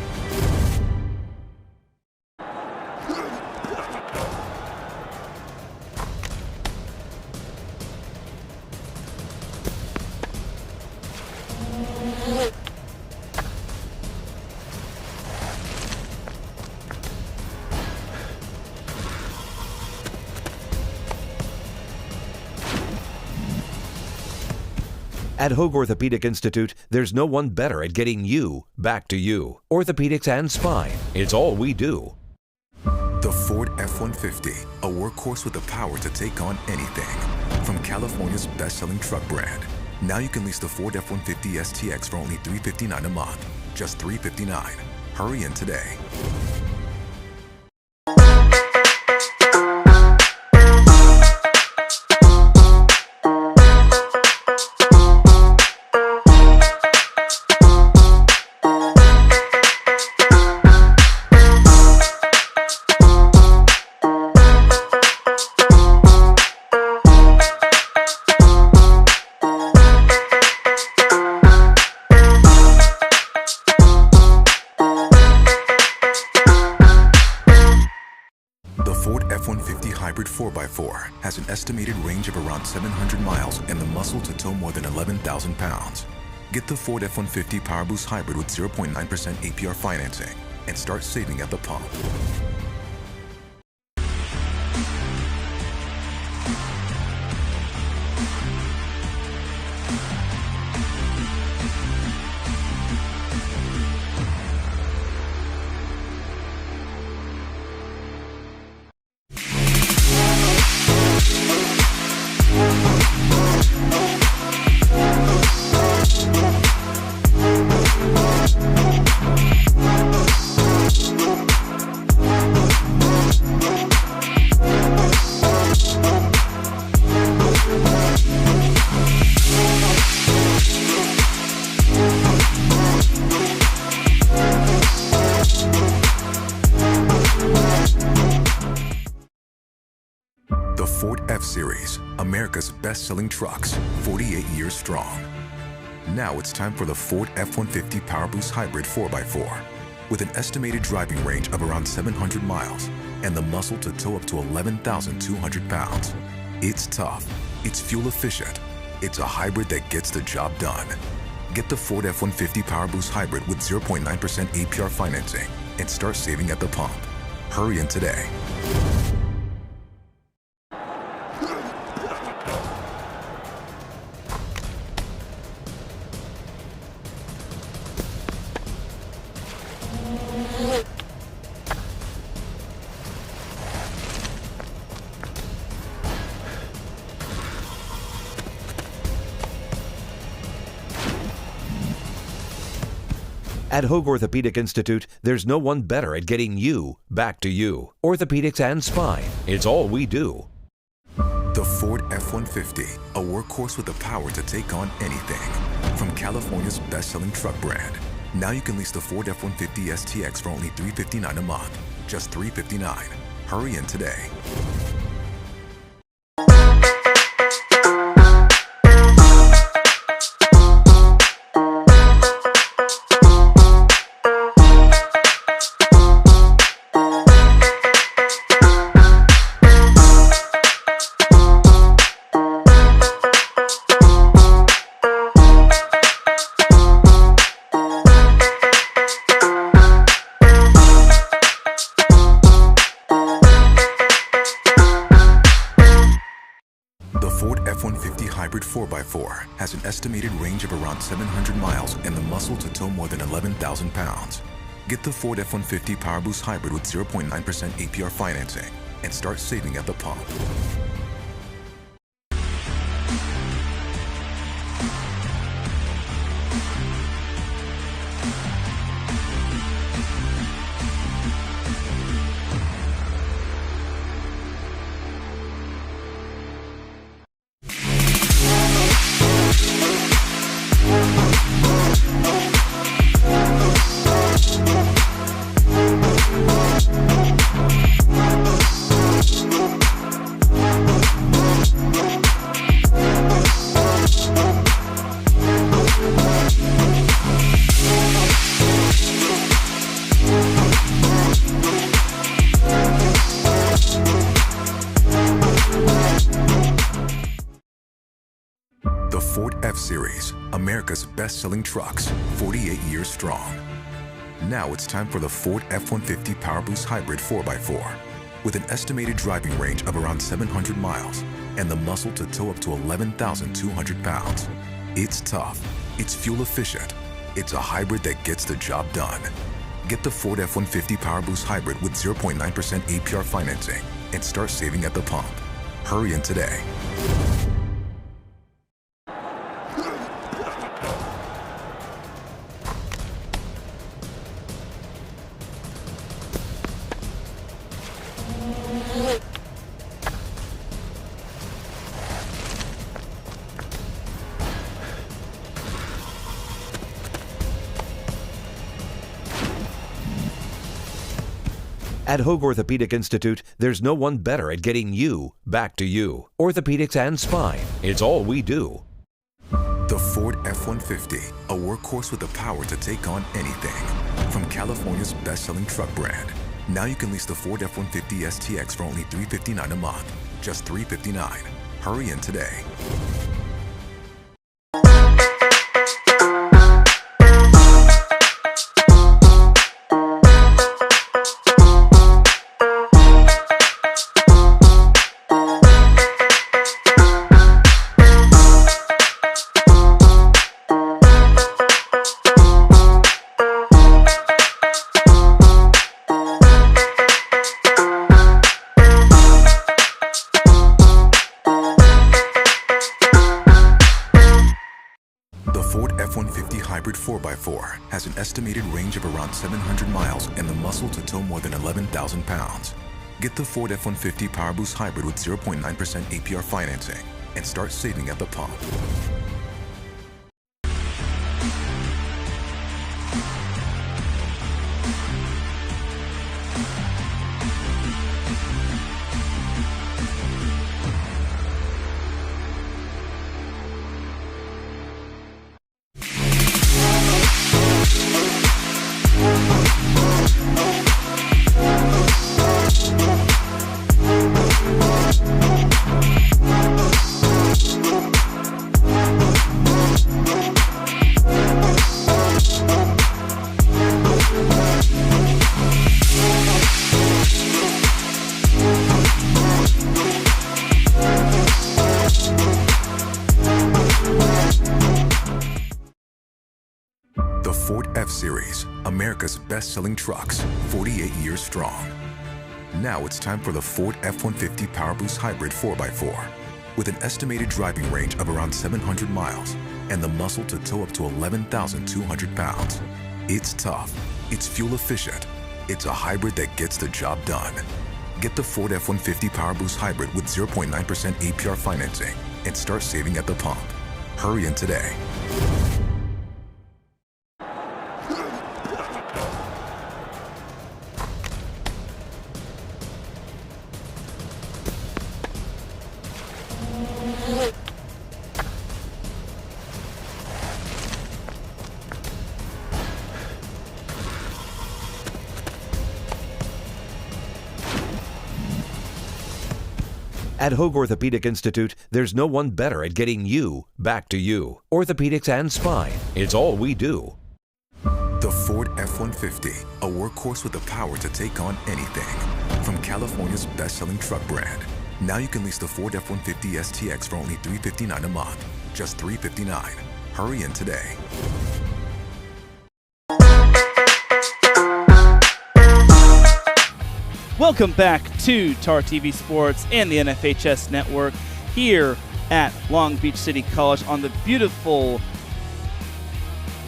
At Hoag Orthopedic Institute, there's no one better at getting you back to you. Orthopedics and spine, it's all we do. The Ford F-150, a workhorse with the power to take on anything. From California's best-selling truck brand. Now you can lease the Ford F-150 STX for only $359 a month. Just $359. Hurry in today. The Ford F-150 Hybrid 4x4 has an estimated range of around 700 miles and the muscle to tow more than 11,000 pounds. Get the Ford F-150 PowerBoost Hybrid with 0.9% APR financing and start saving at the pump. The Ford F-Series, America's best-selling trucks, 48 years strong. Now it's time for the Ford F-150 PowerBoost Hybrid 4x4. With an estimated driving range of around 700 miles and the muscle to tow up to 11,200 pounds. It's tough, it's fuel efficient, it's a hybrid that gets the job done. Get the Ford F-150 PowerBoost Hybrid with 0.9% APR financing and start saving at the pump. Hurry in today. At Hoag Orthopedic Institute, there's no one better at getting you back to you. Orthopedics and spine, it's all we do. The Ford F-150, a workhorse with the power to take on anything. From California's best-selling truck brand. Now you can lease the Ford F-150 STX for only $359 a month. Just $359. Hurry in today. The Ford F-150 Hybrid 4x4 has an estimated range of around 700 miles and the muscle to tow more than 11,000 pounds. Get the Ford F-150 PowerBoost Hybrid with 0.9% APR financing and start saving at the pump. America's best-selling trucks, 48 years strong. Now it's time for the Ford F-150 PowerBoost Hybrid 4x4. With an estimated driving range of around 700 miles and the muscle to tow up to 11,200 pounds. It's tough, it's fuel efficient, it's a hybrid that gets the job done. Get the Ford F-150 PowerBoost Hybrid with 0.9% APR financing and start saving at the pump. Hurry in today. At Hoag Orthopedic Institute, there's no one better at getting you back to you. Orthopedics and spine, it's all we do. The Ford F-150, a workhorse with the power to take on anything. From California's best-selling truck brand. Now you can lease the Ford F-150 STX for only $359 a month. Just $359. Hurry in today. The Ford F-150 Hybrid 4x4 has an estimated range of around 700 miles and the muscle to tow more than 11,000 pounds. Get the Ford F-150 PowerBoost Hybrid with 0.9% APR financing and start saving at the pump. The Ford F-Series, America's best-selling trucks, 48 years strong. Now it's time for the Ford F-150 PowerBoost Hybrid 4x4. With an estimated driving range of around 700 miles and the muscle to tow up to 11,200 pounds. It's tough, it's fuel efficient, it's a hybrid that gets the job done. Get the Ford F-150 PowerBoost Hybrid with 0.9% APR financing and start saving at the pump. Hurry in today. At Hoag Orthopedic Institute, there's no one better at getting you back to you. Orthopedics and spine, it's all we do. The Ford F-150, a workhorse with the power to take on anything. From California's best-selling truck brand. Now you can lease the Ford F-150 STX for only $359 a month. Just $359. Hurry in today. Welcome back to TAR TV Sports and the NFHS Network here at Long Beach City College on the beautiful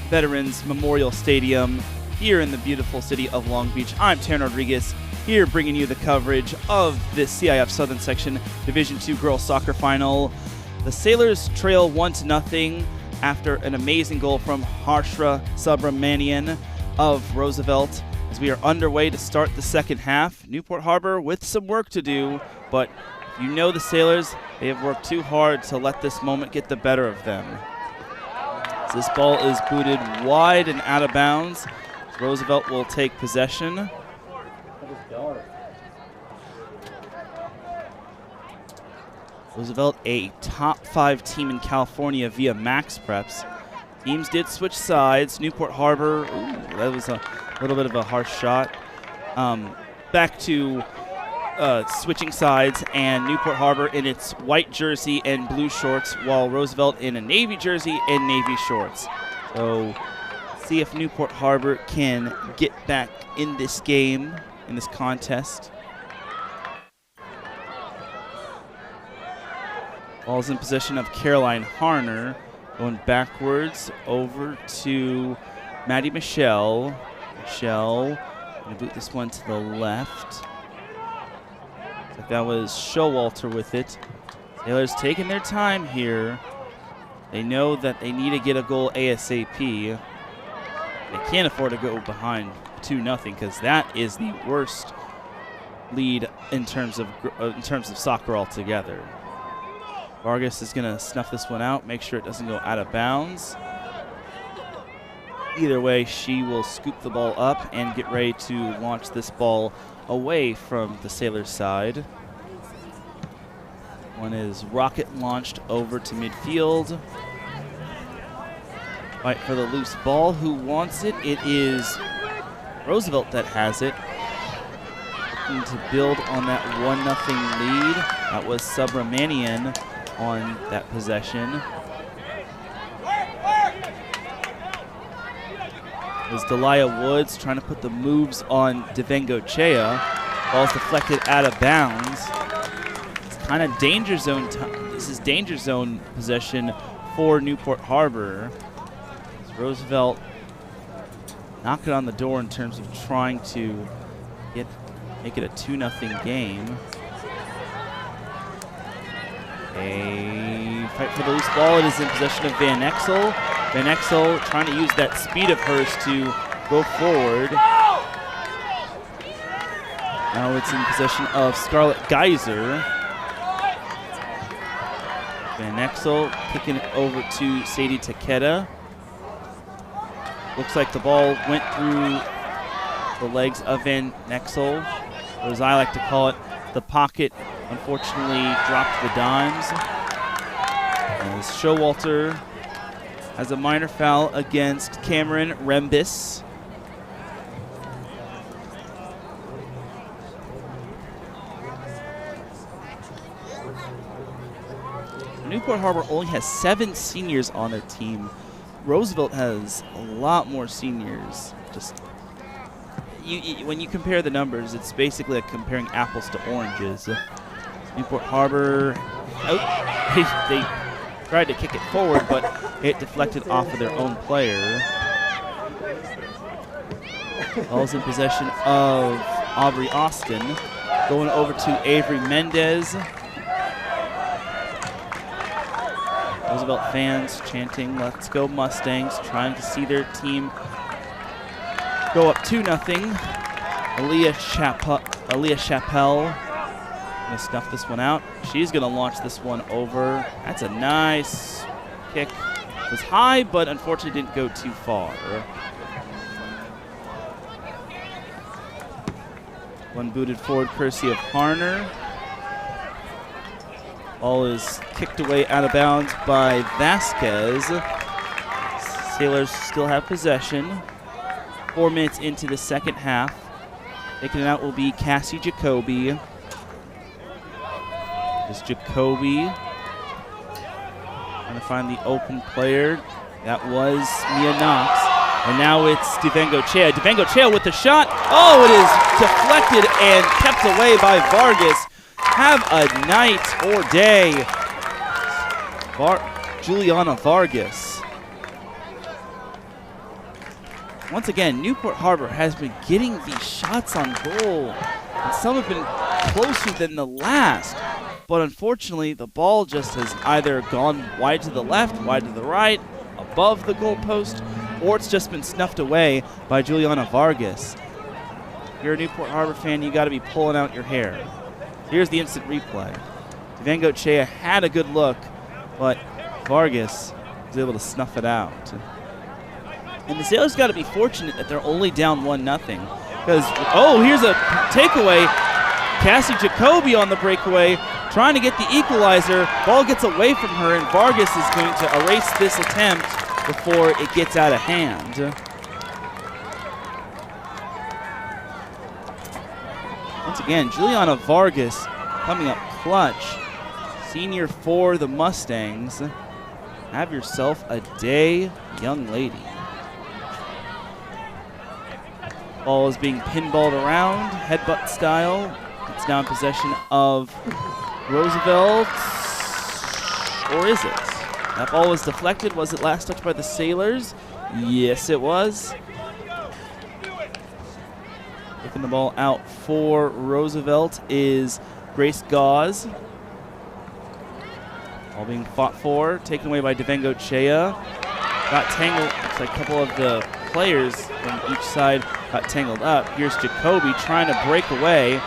Veterans Memorial Stadium here in the beautiful city of Long Beach. I'm Taryn Rodriguez here bringing you the coverage of the CIF Southern Section Division II Girls Soccer Final. The Sailors trail 1-0 after an amazing goal from Harshra Subramanian of Roosevelt. As we are underway to start the second half, Newport Harbor with some work to do, but you know the Sailors, they have worked too hard to let this moment get the better of them. As this ball is booted wide and out of bounds, Roosevelt will take possession. Roosevelt, a top 5 team in California via Max Preps. Teams did switch sides. Newport Harbor, ooh, that was a little bit of a harsh shot. Back to switching sides, and Newport Harbor in its white jersey and blue shorts, while Roosevelt in a navy jersey and navy shorts. So see if Newport Harbor can get back in this game, in this contest. Ball's in possession of Caroline Harner, going backwards over to Maddie Michelle. Michelle going to boot this one to the left. Looks like that was Showalter with it. Sailors taking their time here. They know that they need to get a goal ASAP. They can't afford to go behind 2-0 because that is the worst lead in terms of soccer altogether. Vargas is going to snuff this one out, make sure it doesn't go out of bounds. Either way, she will scoop the ball up and get ready to launch this ball away from the Sailors' side. One is rocket launched over to midfield. Fight for the loose ball. Who wants it? It is Roosevelt that has it. Looking to build on that 1-0 lead. That was Subramanian on that possession. It was Delia Woods trying to put the moves on Devengochea. Ball's deflected out of bounds. It's kind of danger zone. This is danger zone possession for Newport Harbor. Roosevelt knocking on the door in terms of trying to make it a 2-0 game. A fight for the loose ball. It is in possession of Van Exel. Van Exel trying to use that speed of hers to go forward. Now it's in possession of Scarlett Geyser. Van Exel kicking it over to Sadie Takeda. Looks like the ball went through the legs of Van Exel, or as I like to call it, the pocket unfortunately dropped the dimes. As Showalter has a minor foul against Cameron Rembis. Newport Harbor only has 7 seniors on their team. Roosevelt has a lot more seniors. Just when you compare the numbers, it's basically like comparing apples to oranges. Newport Harbor, they tried to kick it forward, but it deflected off of their own player. Ball's in possession of Aubrey Austin, going over to Avery Mendez. Roosevelt fans chanting, "Let's go Mustangs," trying to see their team go up 2-0. Aaliyah Chappelle going to snuff this one out. She's going to launch this one over. That's a nice kick. It was high, but unfortunately didn't go too far. One booted forward courtesy of Harner. Ball is kicked away out of bounds by Vasquez. Sailors still have possession. 4 minutes into the second half. Taking it out will be Cassie Jacoby. Is Jacoby trying to find the open player. That was Mia Knox. And now it's Devengochea. Devengochea with the shot. Oh, it is deflected and kept away by Vargas. Have a night or day, Juliana Vargas. Once again, Newport Harbor has been getting these shots on goal, and some have been closer than the last. But unfortunately, the ball just has either gone wide to the left, wide to the right, above the goalpost, or it's just been snuffed away by Juliana Vargas. If you're a Newport Harbor fan, you got to be pulling out your hair. Here's the instant replay. Devengochea had a good look, but Vargas was able to snuff it out. And the Sailors got to be fortunate that they're only down 1-0. Because, oh, here's a takeaway. Cassie Jacoby on the breakaway, trying to get the equalizer. Ball gets away from her, and Vargas is going to erase this attempt before it gets out of hand. Once again, Juliana Vargas coming up clutch. Senior for the Mustangs. Have yourself a day, young lady. Ball is being pinballed around, headbutt style. It's now in possession of Roosevelt. Or is it? That ball was deflected. Was it last touched by the Sailors? Yes, it was. Taking the ball out for Roosevelt is Grace Gauze. All being fought for, taken away by Devengo Chea. Got tangled. Looks like a couple of the players from each side got tangled up. Here's Jacoby trying to break away.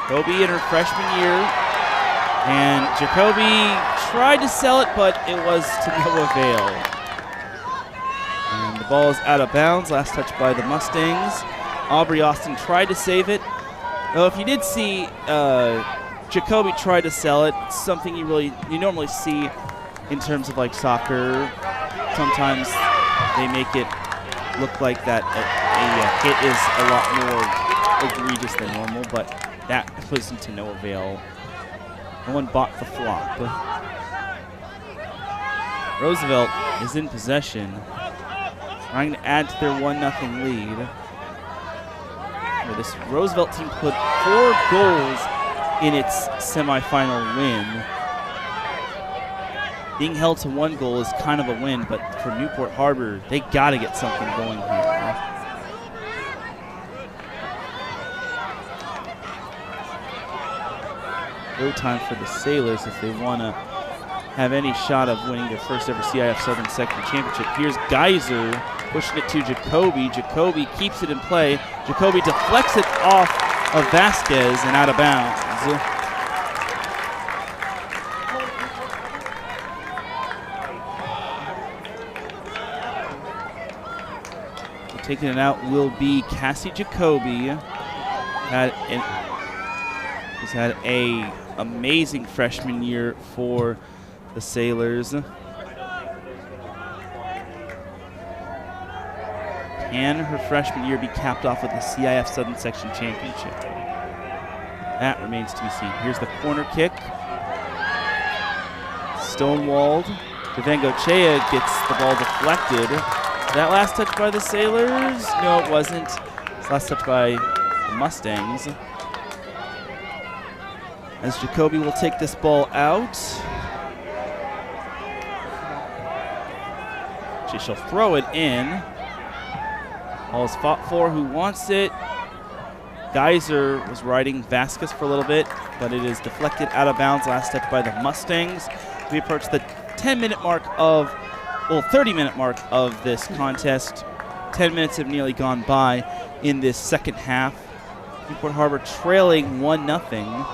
Jacoby in her freshman year. And Jacoby tried to sell it, but it was to no avail. And the ball is out of bounds. Last touch by the Mustangs. Aubrey Austin tried to save it. Though if you did see Jacoby tried to sell it, something you normally see in terms of like soccer. Sometimes they make it look like that a hit is a lot more egregious than normal, but that wasn't to no avail. No one bought the flop. Roosevelt is in possession, trying to add to their 1-0 lead. This Roosevelt team put 4 goals in its semifinal win. Being held to 1 goal is kind of a win, but for Newport Harbor, they got to get something going here. No time for the Sailors if they want to have any shot of winning their first ever CIF Southern Section Championship. Here's Geyser pushing it to Jacoby. Jacoby keeps it in play. Jacoby deflects it off of Vasquez and out of bounds. Taking it out will be Cassie Jacoby. Has had a amazing freshman year for the Sailors. Can her freshman year be capped off with the CIF Southern Section Championship? That remains to be seen. Here's the corner kick. Stonewalled. Devengo Chea gets the ball deflected. That last touch by the Sailors? No, it wasn't. It's last touch by the Mustangs. As Jacoby will take this ball out. She'll throw it in. Ball is fought for. Who wants it? Geyser was riding Vasquez for a little bit, but it is deflected out of bounds. Last touch by the Mustangs. We approach the 30-minute mark of this contest. 10 minutes have nearly gone by in this second half. Newport Harbor trailing 1-0.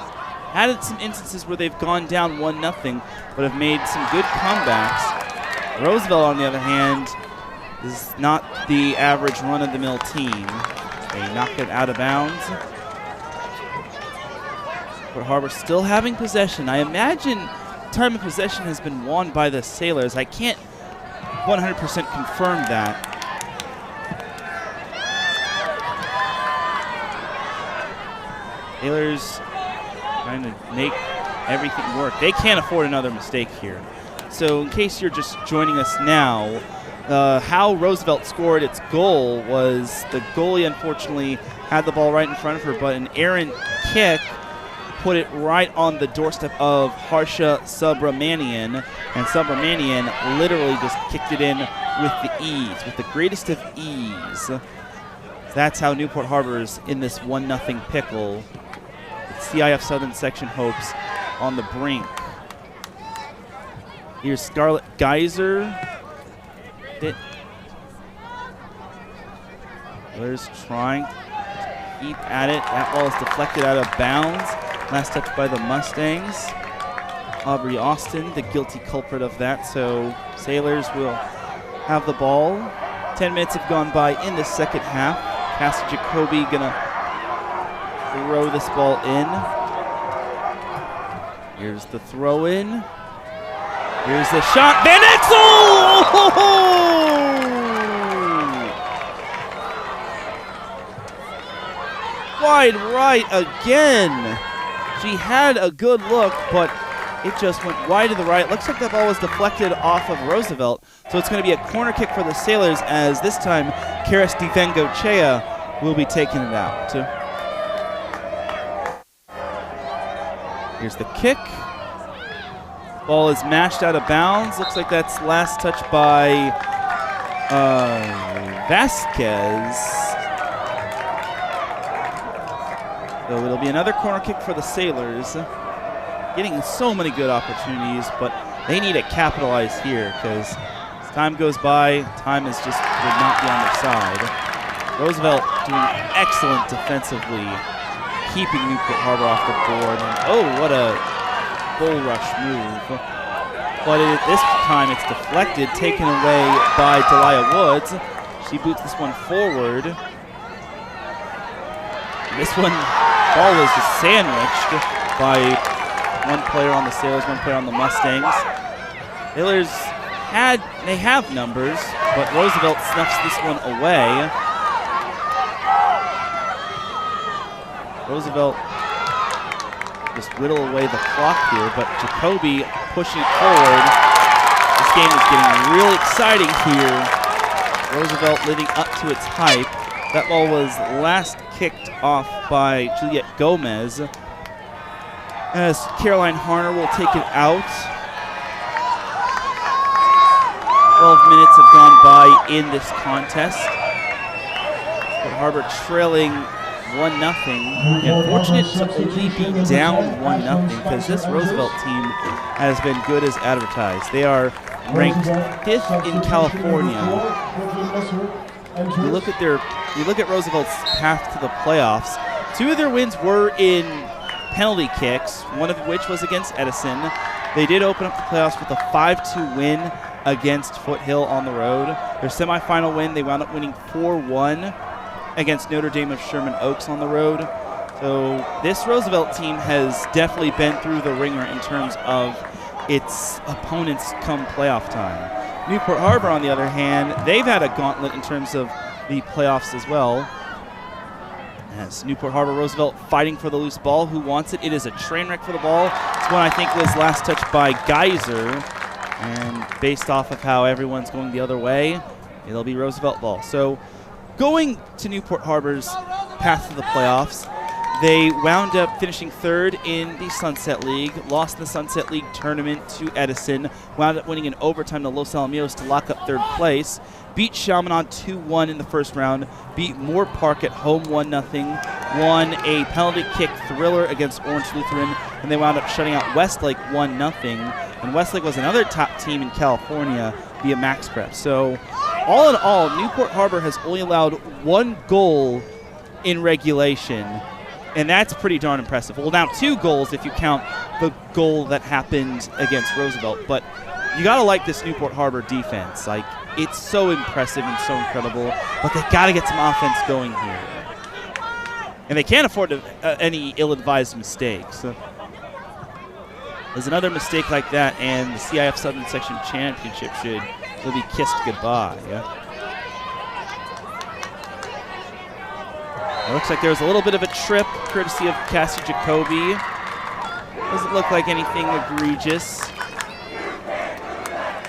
Had some instances where they've gone down 1-0, but have made some good comebacks. Roosevelt, on the other hand, is not the average run-of-the-mill team. They knock it out of bounds. Newport Harbor still having possession. I imagine time of possession has been won by the Sailors. I can't 100% confirm that. Sailors trying to make everything work. They can't afford another mistake here. So in case you're just joining us now, how Roosevelt scored its goal was the goalie unfortunately had the ball right in front of her, but an errant kick put it right on the doorstep of Harsha Subramanian, and Subramanian literally just kicked it in with the ease, with the greatest of ease. That's how Newport Harbor's in this 1-0 pickle. With CIF Southern Section hopes on the brink. Here's Scarlett Geyser. There's trying to keep at it. That ball is deflected out of bounds. Last touch by the Mustangs. Aubrey Austin, the guilty culprit of that. So Sailors will have the ball. 10 minutes have gone by in the second half. Cassie Jacoby gonna throw this ball in. Here's the throw in. Here's the shot. Van Exel! Wide right again. She had a good look, but it just went wide to the right. Looks like that ball was deflected off of Roosevelt. So it's going to be a corner kick for the Sailors, as this time Karis Divengochea will be taking it out. Here's the kick. Ball is mashed out of bounds. Looks like that's last touch by Vasquez. So it'll be another corner kick for the Sailors. Getting so many good opportunities, but they need to capitalize here, because as time goes by, time is just would not be on their side. Roosevelt doing excellent defensively, keeping Newport Harbor off the board. And oh, what a bull rush move. But this time it's deflected, taken away by Delia Woods. She boots this one forward. This one, ball was just sandwiched by one player on the Sailors, one player on the Mustangs. Sailors they have numbers, but Roosevelt snuffs this one away. Roosevelt just whittle away the clock here, but Jacoby pushing it forward. This game is getting real exciting here. Roosevelt living up to its hype. That ball was last kicked off by Juliette Gomez, as Caroline Harner will take it out. 12 minutes have gone by in this contest. Newport Harbor trailing 1-0, and fortunate to only be down 1-0, because this Roosevelt team has been good as advertised. They are ranked 5th in California. You look at Roosevelt's path to the playoffs. 2 of their wins were in penalty kicks, one of which was against Edison. They did open up the playoffs with a 5-2 win against Foothill on the road. Their semifinal win, they wound up winning 4-1 against Notre Dame of Sherman Oaks on the road. So this Roosevelt team has definitely been through the ringer in terms of its opponents come playoff time. Newport Harbor, on the other hand, they've had a gauntlet in terms of the playoffs as well. As Newport Harbor Roosevelt fighting for the loose ball. Who wants it? It is a train wreck for the ball. This one I think was last touched by Geyser. And based off of how everyone's going the other way, it'll be Roosevelt ball. So going to Newport Harbor's path to the playoffs, they wound up finishing 3rd in the Sunset League, lost the Sunset League tournament to Edison, wound up winning in overtime to Los Alamitos to lock up 3rd place, beat Chaminade 2-1 in the first round, beat Moore Park at home 1-0, won a penalty kick thriller against Orange Lutheran, and they wound up shutting out Westlake 1-0. And Westlake was another top team in California via Max Prep. So all in all, Newport Harbor has only allowed 1 goal in regulation, and that's pretty darn impressive. Well, now 2 goals if you count the goal that happened against Roosevelt. But you got to like this Newport Harbor defense. Like, it's so impressive and so incredible, but they got to get some offense going here. And they can't afford any ill-advised mistakes. There's another mistake like that, and the CIF Southern Section Championship will be kissed goodbye. It looks like there's a little bit of a trip, courtesy of Cassie Jacoby. Doesn't look like anything egregious.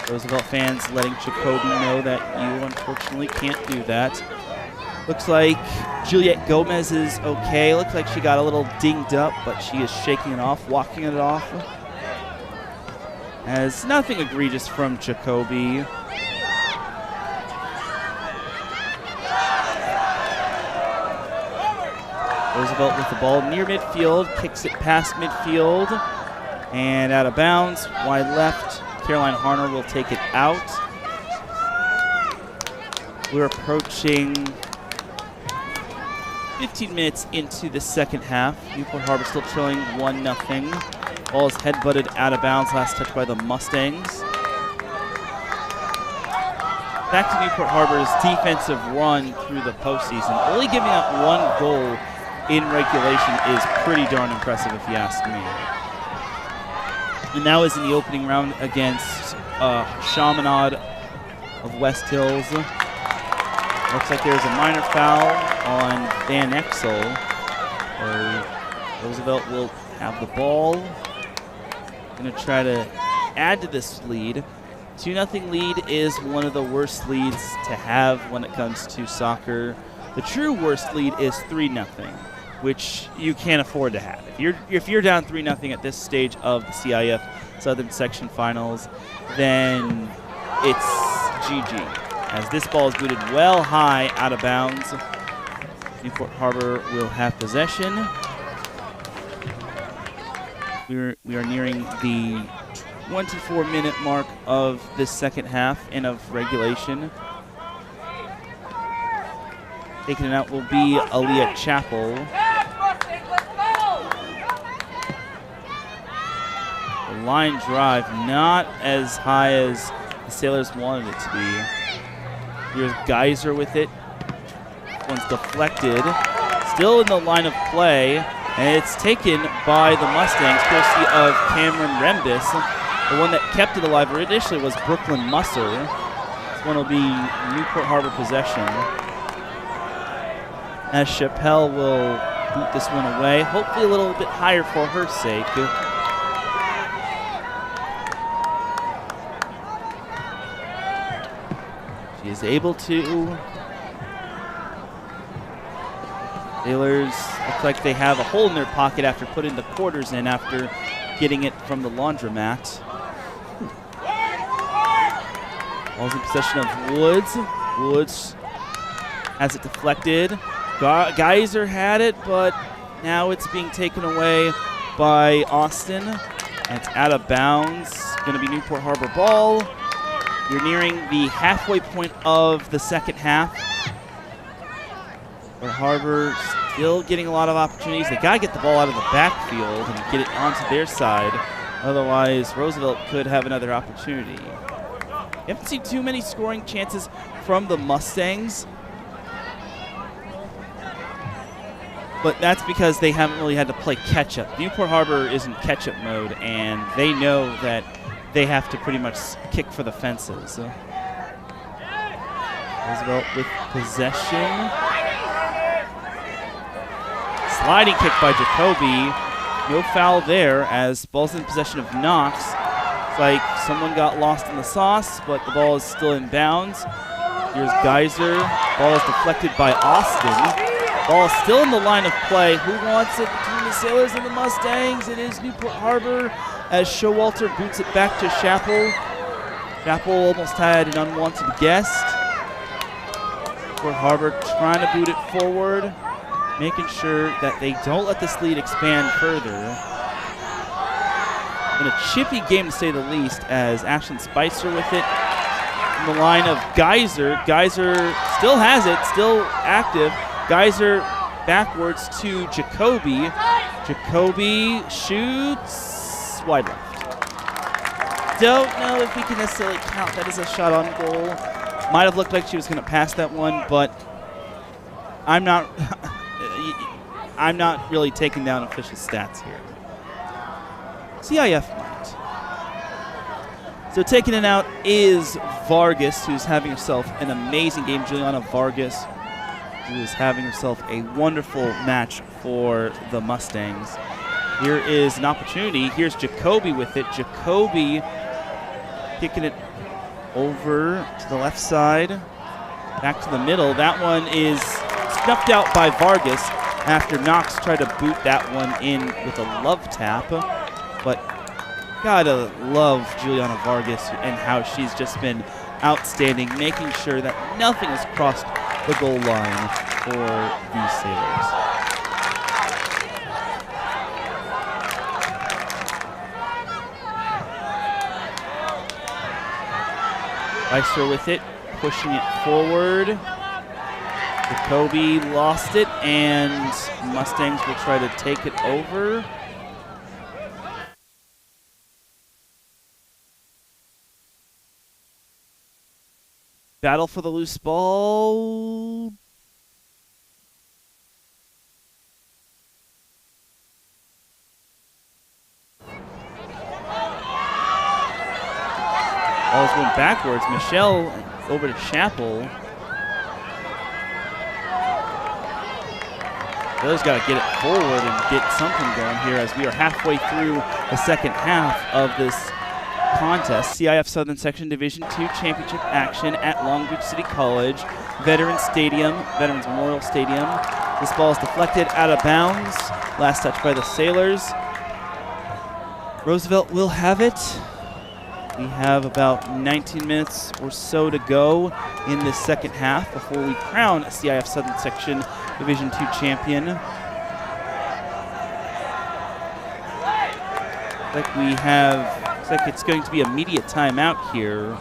Roosevelt fans letting Jacoby know that you unfortunately can't do that. Looks like Juliette Gomez is okay. Looks like she got a little dinged up, but she is shaking it off, walking it off. As nothing egregious from Jacoby. Roosevelt with the ball near midfield, kicks it past midfield, and out of bounds, wide left. Caroline Harner will take it out. We're approaching 15 minutes into the second half. Newport Harbor still trailing 1-0. Ball is head-butted out of bounds, last touch by the Mustangs. Back to Newport Harbor's defensive run through the postseason. Only giving up 1 goal in regulation is pretty darn impressive, if you ask me. And that was in the opening round against Chaminade of West Hills. Looks like there's a minor foul on Van Exel. Roosevelt will have the ball. Going to try to add to this lead. 2-0 lead is one of the worst leads to have when it comes to soccer. The true worst lead is 3-0, which you can't afford to have. If you're down 3-0 at this stage of the CIF Southern Section Finals, then it's GG. As this ball is booted well high out of bounds, Newport Harbor will have possession. We are nearing the 24-minute mark of this second half and of regulation. Taking it out will be Aaliyah Chappell. The line drive not as high as the Sailors wanted it to be. Here's Geyser with it. One's deflected. Still in the line of play, and it's taken by the Mustangs, courtesy of Cameron Rembis. The one that kept it alive initially was Brooklyn Musser. This one will be Newport Harbor possession, as Chappelle will boot this one away, hopefully a little bit higher for her sake. She is able to. Sailors look like they have a hole in their pocket after putting the quarters in after getting it from the laundromat. Ball's in possession of Woods. Woods has it deflected. Geyser had it, but now it's being taken away by Austin. And it's out of bounds. Going to be Newport Harbor ball. You're nearing the halfway point of the second half. But Harbor still getting a lot of opportunities. They got to get the ball out of the backfield and get it onto their side. Otherwise, Roosevelt could have another opportunity. You haven't seen too many scoring chances from the Mustangs, but that's because they haven't really had to play catch-up. Newport Harbor is in catch-up mode, and they know that they have to pretty much kick for the fences. Roosevelt with possession. Sliding kick by Jacoby. No foul there as ball's in possession of Knox. It's like someone got lost in the sauce, but the ball is still in bounds. Here's Geyser. Ball is deflected by Austin. Ball is still in the line of play. Who wants it between the Sailors and the Mustangs? It is Newport Harbor as Showalter boots it back to Chappell. Chappell almost had an unwanted guest. Newport Harbor trying to boot it forward, making sure that they don't let this lead expand further. In a chippy game, to say the least, as Ashton Spicer with it. In the line of Geyser. Geyser still has it, still active. Geyser backwards to Jacoby. Jacoby shoots wide left. Don't know if we can necessarily count that as a shot on goal. Might have looked like she was going to pass that one, but I'm not really taking down official stats here. CIF might. So taking it out is Vargas, who's having herself an amazing game. Juliana Vargas, who is having herself a wonderful match for the Mustangs. Here is an opportunity. Here's Jacoby with it. Jacoby kicking it over to the left side, back to the middle. That one is snuffed out by Vargas after Knox tried to boot that one in with a love tap. But gotta love Juliana Vargas and how she's just been outstanding, making sure that nothing has crossed the goal line for these Sailors. Weister with it, pushing it forward. Jacoby lost it, and Mustangs will try to take it over. Battle for the loose ball. Ball's going backwards. Michelle over to Chappell. Those got to get it forward and get something going here as we are halfway through the second half of this contest. CIF Southern Section Division II Championship action at Long Beach City College, Veterans Memorial Stadium. This ball is deflected out of bounds. Last touch by the Sailors. Roosevelt will have it. We have about 19 minutes or so to go in this second half before we crown a CIF Southern Section Division II champion. Looks like it's going to be a media timeout here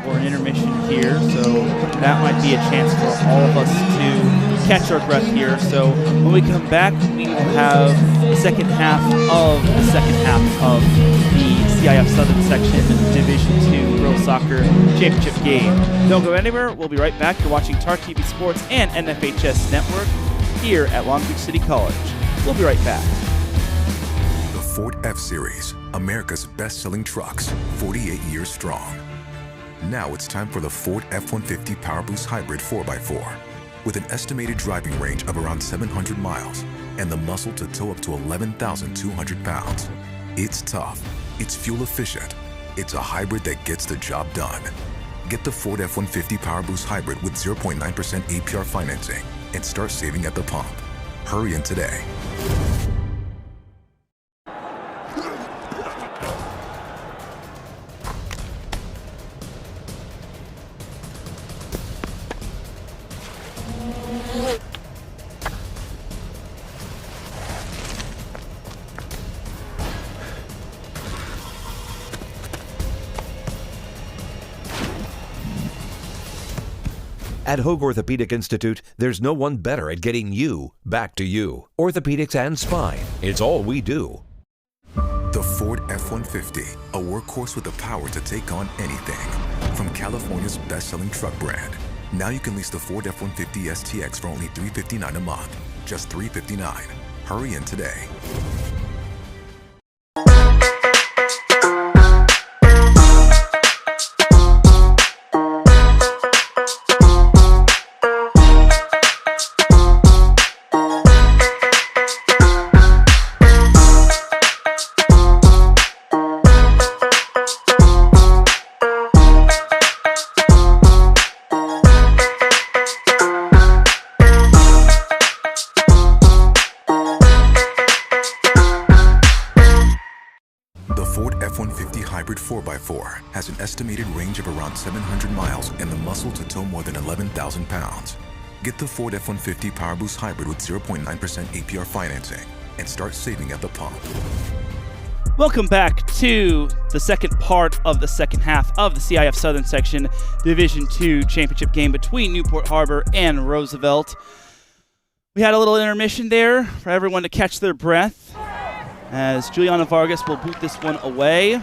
or an intermission here, so that might be a chance for all of us to catch our breath here. So when we come back, we will have the second half of the CIF Southern Section Division II Girls Soccer Championship game. Don't go anywhere. We'll be right back. You're watching TAR TV Sports and NFHS Network here at Long Beach City College. We'll be right back. The Ford F-Series, America's best-selling trucks, 48 years strong. Now it's time for the Ford F-150 PowerBoost Hybrid 4x4. With an estimated driving range of around 700 miles and the muscle to tow up to 11,200 pounds. It's tough, it's fuel efficient, it's a hybrid that gets the job done. Get the Ford F-150 PowerBoost Hybrid with 0.9% APR financing and start saving at the pump. Hurry in today. At Hoag Orthopedic Institute, there's no one better at getting you back to you. Orthopedics and spine, it's all we do. The Ford F-150, a workhorse with the power to take on anything. From California's best-selling truck brand. Now you can lease the Ford F-150 STX for only $359 a month. Just $359. Hurry in today. F-150 Hybrid 4x4 has an estimated range of around 700 miles and the muscle to tow more than 11,000 pounds. Get the Ford F-150 PowerBoost Hybrid with 0.9% APR financing and start saving at the pump. Welcome back to the second part of the second half of the CIF Southern Section Division II Championship game between Newport Harbor and Roosevelt. We had a little intermission there for everyone to catch their breath, as Juliana Vargas will boot this one away.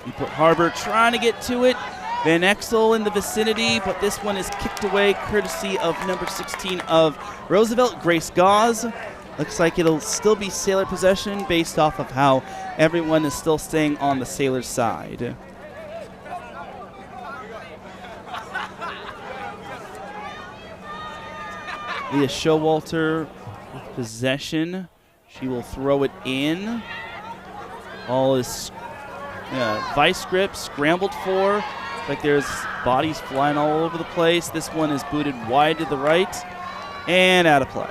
Newport Harbor trying to get to it. Van Exel in the vicinity, but this one is kicked away courtesy of number 16 of Roosevelt, Grace Gauze. Looks like it'll still be Sailor possession based off of how everyone is still staying on the Sailors' side. Leah Showalter with possession. She will throw it in. All is vice grip, scrambled for. Looks like there's bodies flying all over the place. This one is booted wide to the right and out of play.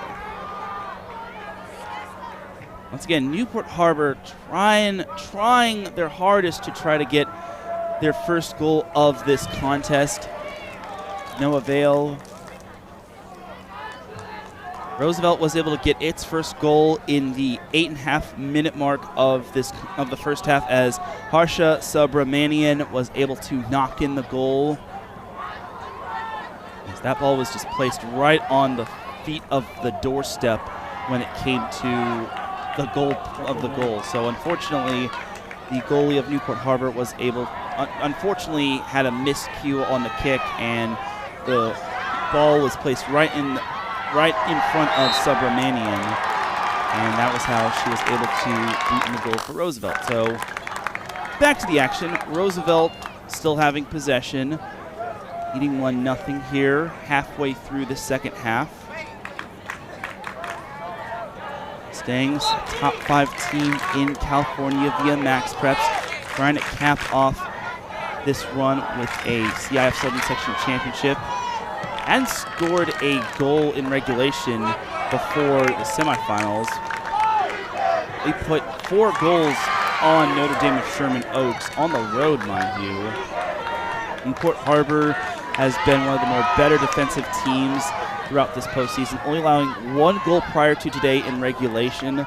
Once again, Newport Harbor trying their hardest to try to get their first goal of this contest. No avail. Roosevelt was able to get its first goal in the 8.5-minute mark of the first half, as Harsha Subramanian was able to knock in the goal. As that ball was just placed right on the feet of the doorstep when it came to the goal of the goal. So unfortunately, the goalie of Newport Harbor was unfortunately had a miscue on the kick, and the ball was placed right in front of Subramanian, and that was how she was able to beat in the goal for Roosevelt. So back to the action. Roosevelt still having possession, leading 1-0 here, halfway through the second half. Mustangs, top 5 team in California via Max Preps, trying to cap off this run with a CIF Southern Section Championship. And scored a goal in regulation before the semifinals. They put 4 goals on Notre Dame of Sherman Oaks on the road, mind you. Newport Harbor has been one of the more better defensive teams throughout this postseason, only allowing 1 goal prior to today in regulation,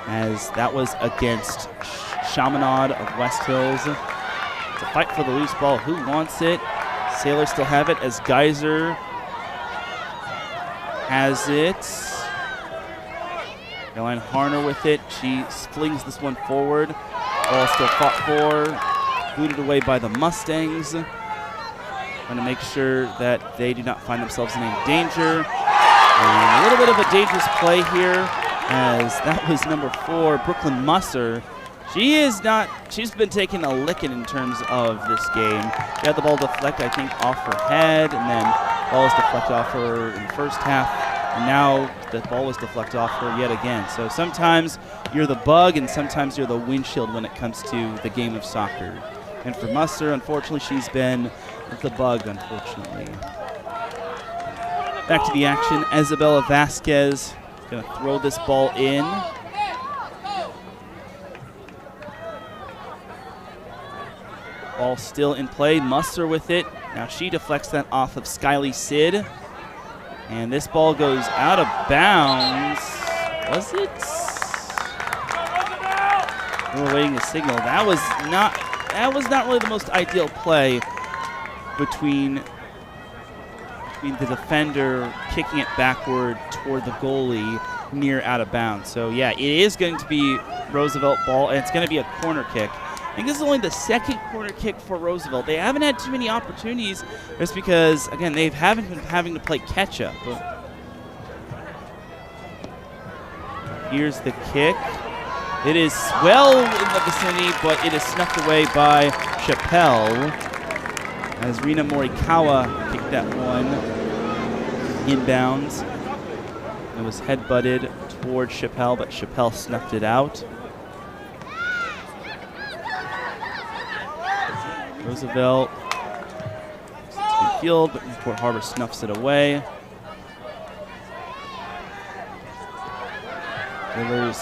as that was against Chaminade of West Hills. It's a fight for the loose ball. Who wants it? Sailors still have it as Geyser has it. Caroline Harner with it. She flings this one forward. Ball still fought for. Booted away by the Mustangs. Trying to make sure that they do not find themselves in any danger. And a little bit of a dangerous play here, as that was number 4, Brooklyn Musser. She's been taking a licking in terms of this game. She had the ball deflect, I think, off her head, and then the ball was deflected off her in the first half, and now the ball was deflected off her yet again. So sometimes you're the bug, and sometimes you're the windshield when it comes to the game of soccer. And for Musser, unfortunately, she's been the bug, unfortunately. Back to the action. Isabella Vasquez going to throw this ball in. Ball still in play. Musser with it. Now she deflects that off of Skyly Sid. And this ball goes out of bounds. Was it? We're waiting a signal. That was not really the most ideal play between the defender kicking it backward toward the goalie near out of bounds. So yeah, it is going to be Roosevelt ball, and it's going to be a corner kick. I think this is only the second corner kick for Roosevelt. They haven't had too many opportunities just because, again, they haven't been having to play catch-up. Here's the kick. It is well in the vicinity, but it is snuffed away by Chappelle, as Rina Morikawa kicked that one inbounds. It was headbutted towards Chappelle, but Chappelle snuffed it out. Roosevelt to the field, but Newport Harbor snuffs it away. Sailors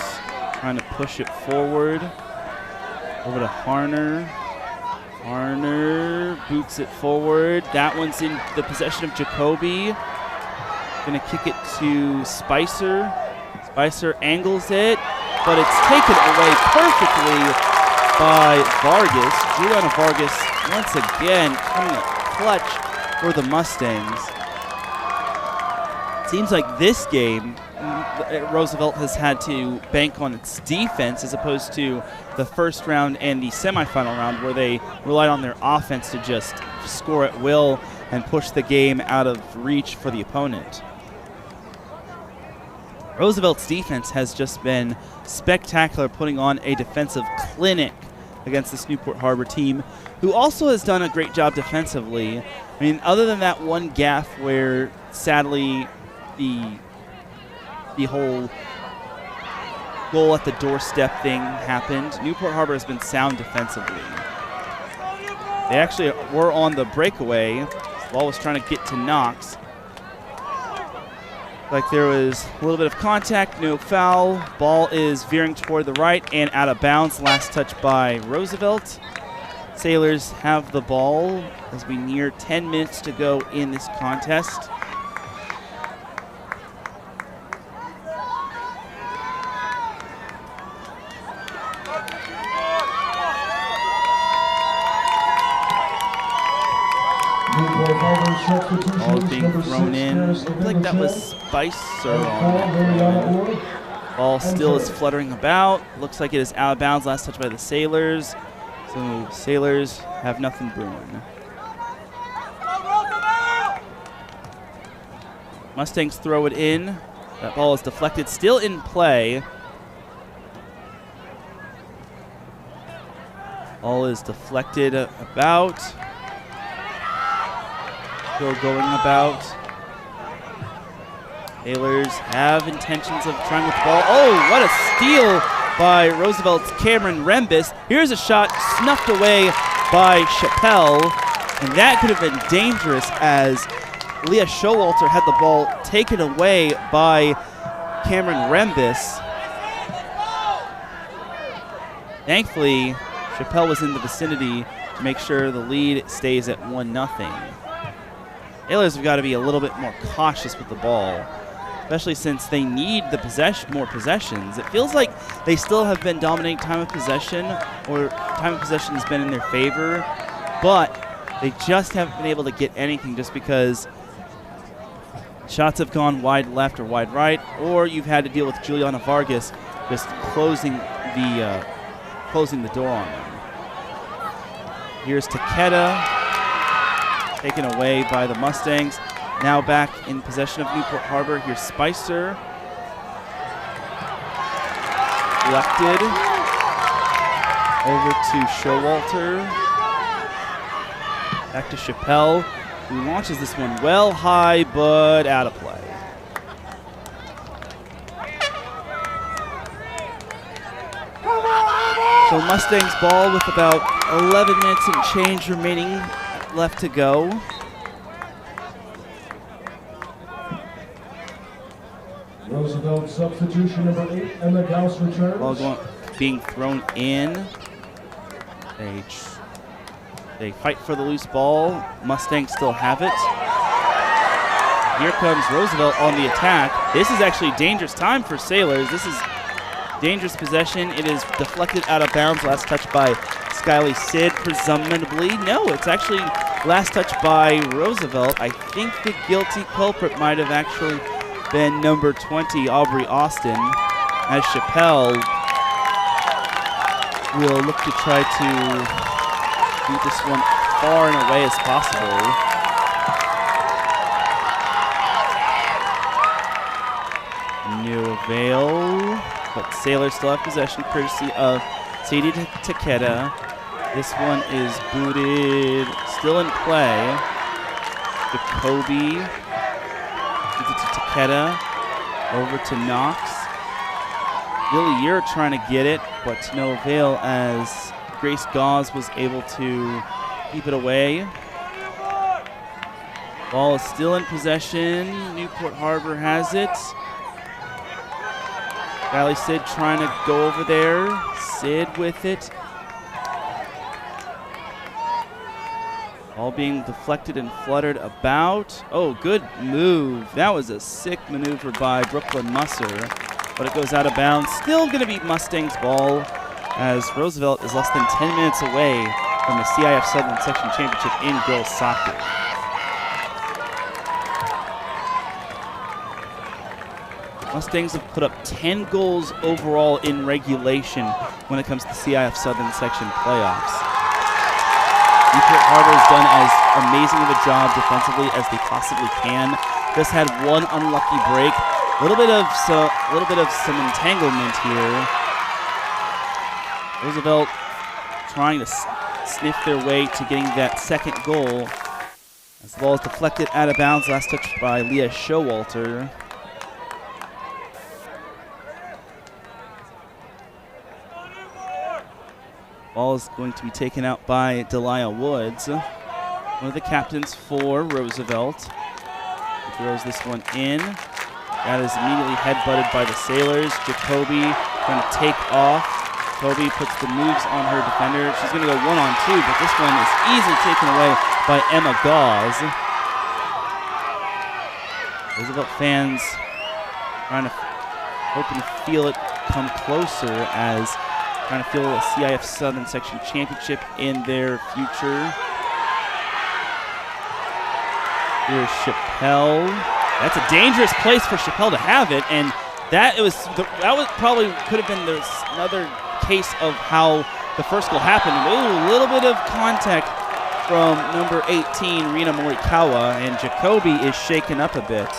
trying to push it forward. Over to Harner. Harner boots it forward. That one's in the possession of Jacoby. Gonna kick it to Spicer. Spicer angles it, but it's taken away perfectly by Vargas. Juliana Vargas once again coming up clutch for the Mustangs. Seems like this game, Roosevelt has had to bank on its defense as opposed to the first round and the semifinal round, where they relied on their offense to just score at will and push the game out of reach for the opponent. Roosevelt's defense has just been spectacular, putting on a defensive clinic against this Newport Harbor team, who also has done a great job defensively. I mean, other than that one gaffe where, sadly, the whole goal at the doorstep thing happened, Newport Harbor has been sound defensively. They actually were on the breakaway. The ball was trying to get to Knox. Like there was a little bit of contact, no foul. Ball is veering toward the right and out of bounds. Last touch by Roosevelt. Sailors have the ball as we near 10 minutes to go in this contest. Ball being thrown in. Looked like that was Spicer on that. Ball still is fluttering about. Looks like it is out of bounds. Last touch by the Sailors. So Sailors have nothing brewing. Mustangs throw it in. That ball is deflected. Still in play. Ball is deflected about. Still going about. Sailors have intentions of trying with the ball. Oh, what a steal by Roosevelt's Cameron Rembis. Here's a shot snuffed away by Chappelle, and that could have been dangerous as Leah Showalter had the ball taken away by Cameron Rembis. Thankfully, Chappelle was in the vicinity to make sure the lead stays at 1-0. Sailors have got to be a little bit more cautious with the ball, especially since they need the more possessions. It feels like they still have been dominating time of possession, or time of possession has been in their favor, but they just haven't been able to get anything just because shots have gone wide left or wide right, or you've had to deal with Juliana Vargas just closing the door on them. Here's Takeda, taken away by the Mustangs. Now back in possession of Newport Harbor. Here's Spicer. Lefted over to Showalter. Back to Chappelle, who launches this one well high, but out of play. So Mustangs ball with about 11 minutes and change remaining left to go. Roosevelt substitution number 8, Emma Gauss returns. Ball being thrown in. They fight for the loose ball. Mustangs still have it. Here comes Roosevelt on the attack. This is actually dangerous time for Sailors. This is dangerous possession. It is deflected out of bounds. Last touch by Skyly Sid, presumably. No, it's actually last touch by Roosevelt. I think the guilty culprit might have actually been number 20, Aubrey Austin, as Chappelle will look to try to beat this one far and away as possible. No avail, but Sailors still have possession courtesy of Sadie Takeda. This one is booted, still in play. Jacoby gives it to Takeda, over to Knox. Lily Ure trying to get it, but to no avail as Grace Gauze was able to keep it away. Ball is still in possession. Newport Harbor has it. Valley Sid trying to go over there. Sid with it. All being deflected and fluttered about. Oh, good move. That was a sick maneuver by Brooklyn Musser, but it goes out of bounds. Still going to be Mustangs ball as Roosevelt is less than 10 minutes away from the CIF Southern Section Championship in girls soccer. Mustangs have put up 10 goals overall in regulation when it comes to CIF Southern Section playoffs. Newport Harbor has done as amazing of a job defensively as they possibly can. Just had one unlucky break. A little bit of some entanglement here. Roosevelt trying to sniff their way to getting that second goal. As the ball is deflected out of bounds, last touch by Leah Showalter. Ball is going to be taken out by Delia Woods, one of the captains for Roosevelt. He throws this one in. That is immediately headbutted by the Sailors. Jacoby trying to take off. Jacoby puts the moves on her defender. She's going to go 1-on-2, but this one is easily taken away by Emma Gauze. Roosevelt fans hoping to feel it come closer as trying to feel a CIF Southern Section Championship in their future. Here's Chappelle. That's a dangerous place for Chappelle to have it, and that was probably could have been another case of how the first goal happened. Ooh, a little bit of contact from number 18, Rina Morikawa, and Jacoby is shaken up a bit.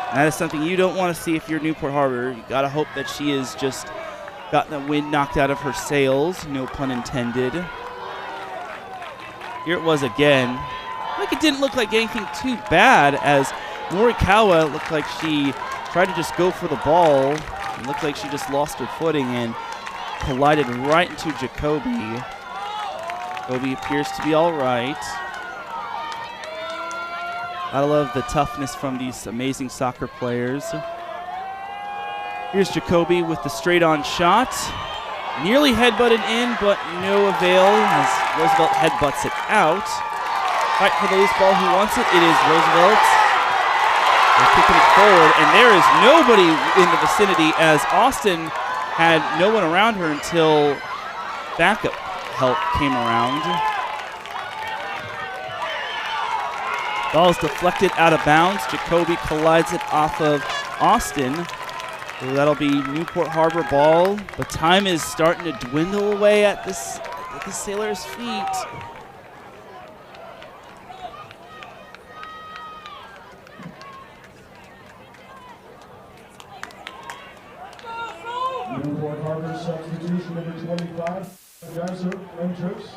And that is something you don't want to see if you're Newport Harbor. You got to hope that she is just Got the wind knocked out of her sails, no pun intended. Here it was again. Like it didn't look like anything too bad, as Morikawa looked like she tried to just go for the ball. It looked like she just lost her footing and collided right into Jacoby. Jacoby appears to be all right. Gotta love the toughness from these amazing soccer players. Here's Jacoby with the straight-on shot. Nearly headbutted in, but no avail as Roosevelt headbutts it out. Fight for the loose ball. Who wants it? It is Roosevelt. They're kicking it forward, and there is nobody in the vicinity as Austin had no one around her until backup help came around. Ball is deflected out of bounds. Jacoby collides it off of Austin. So that'll be Newport Harbor ball, but time is starting to dwindle away at the Sailors' feet. Newport Harbor substitution number 25, Geyser enters.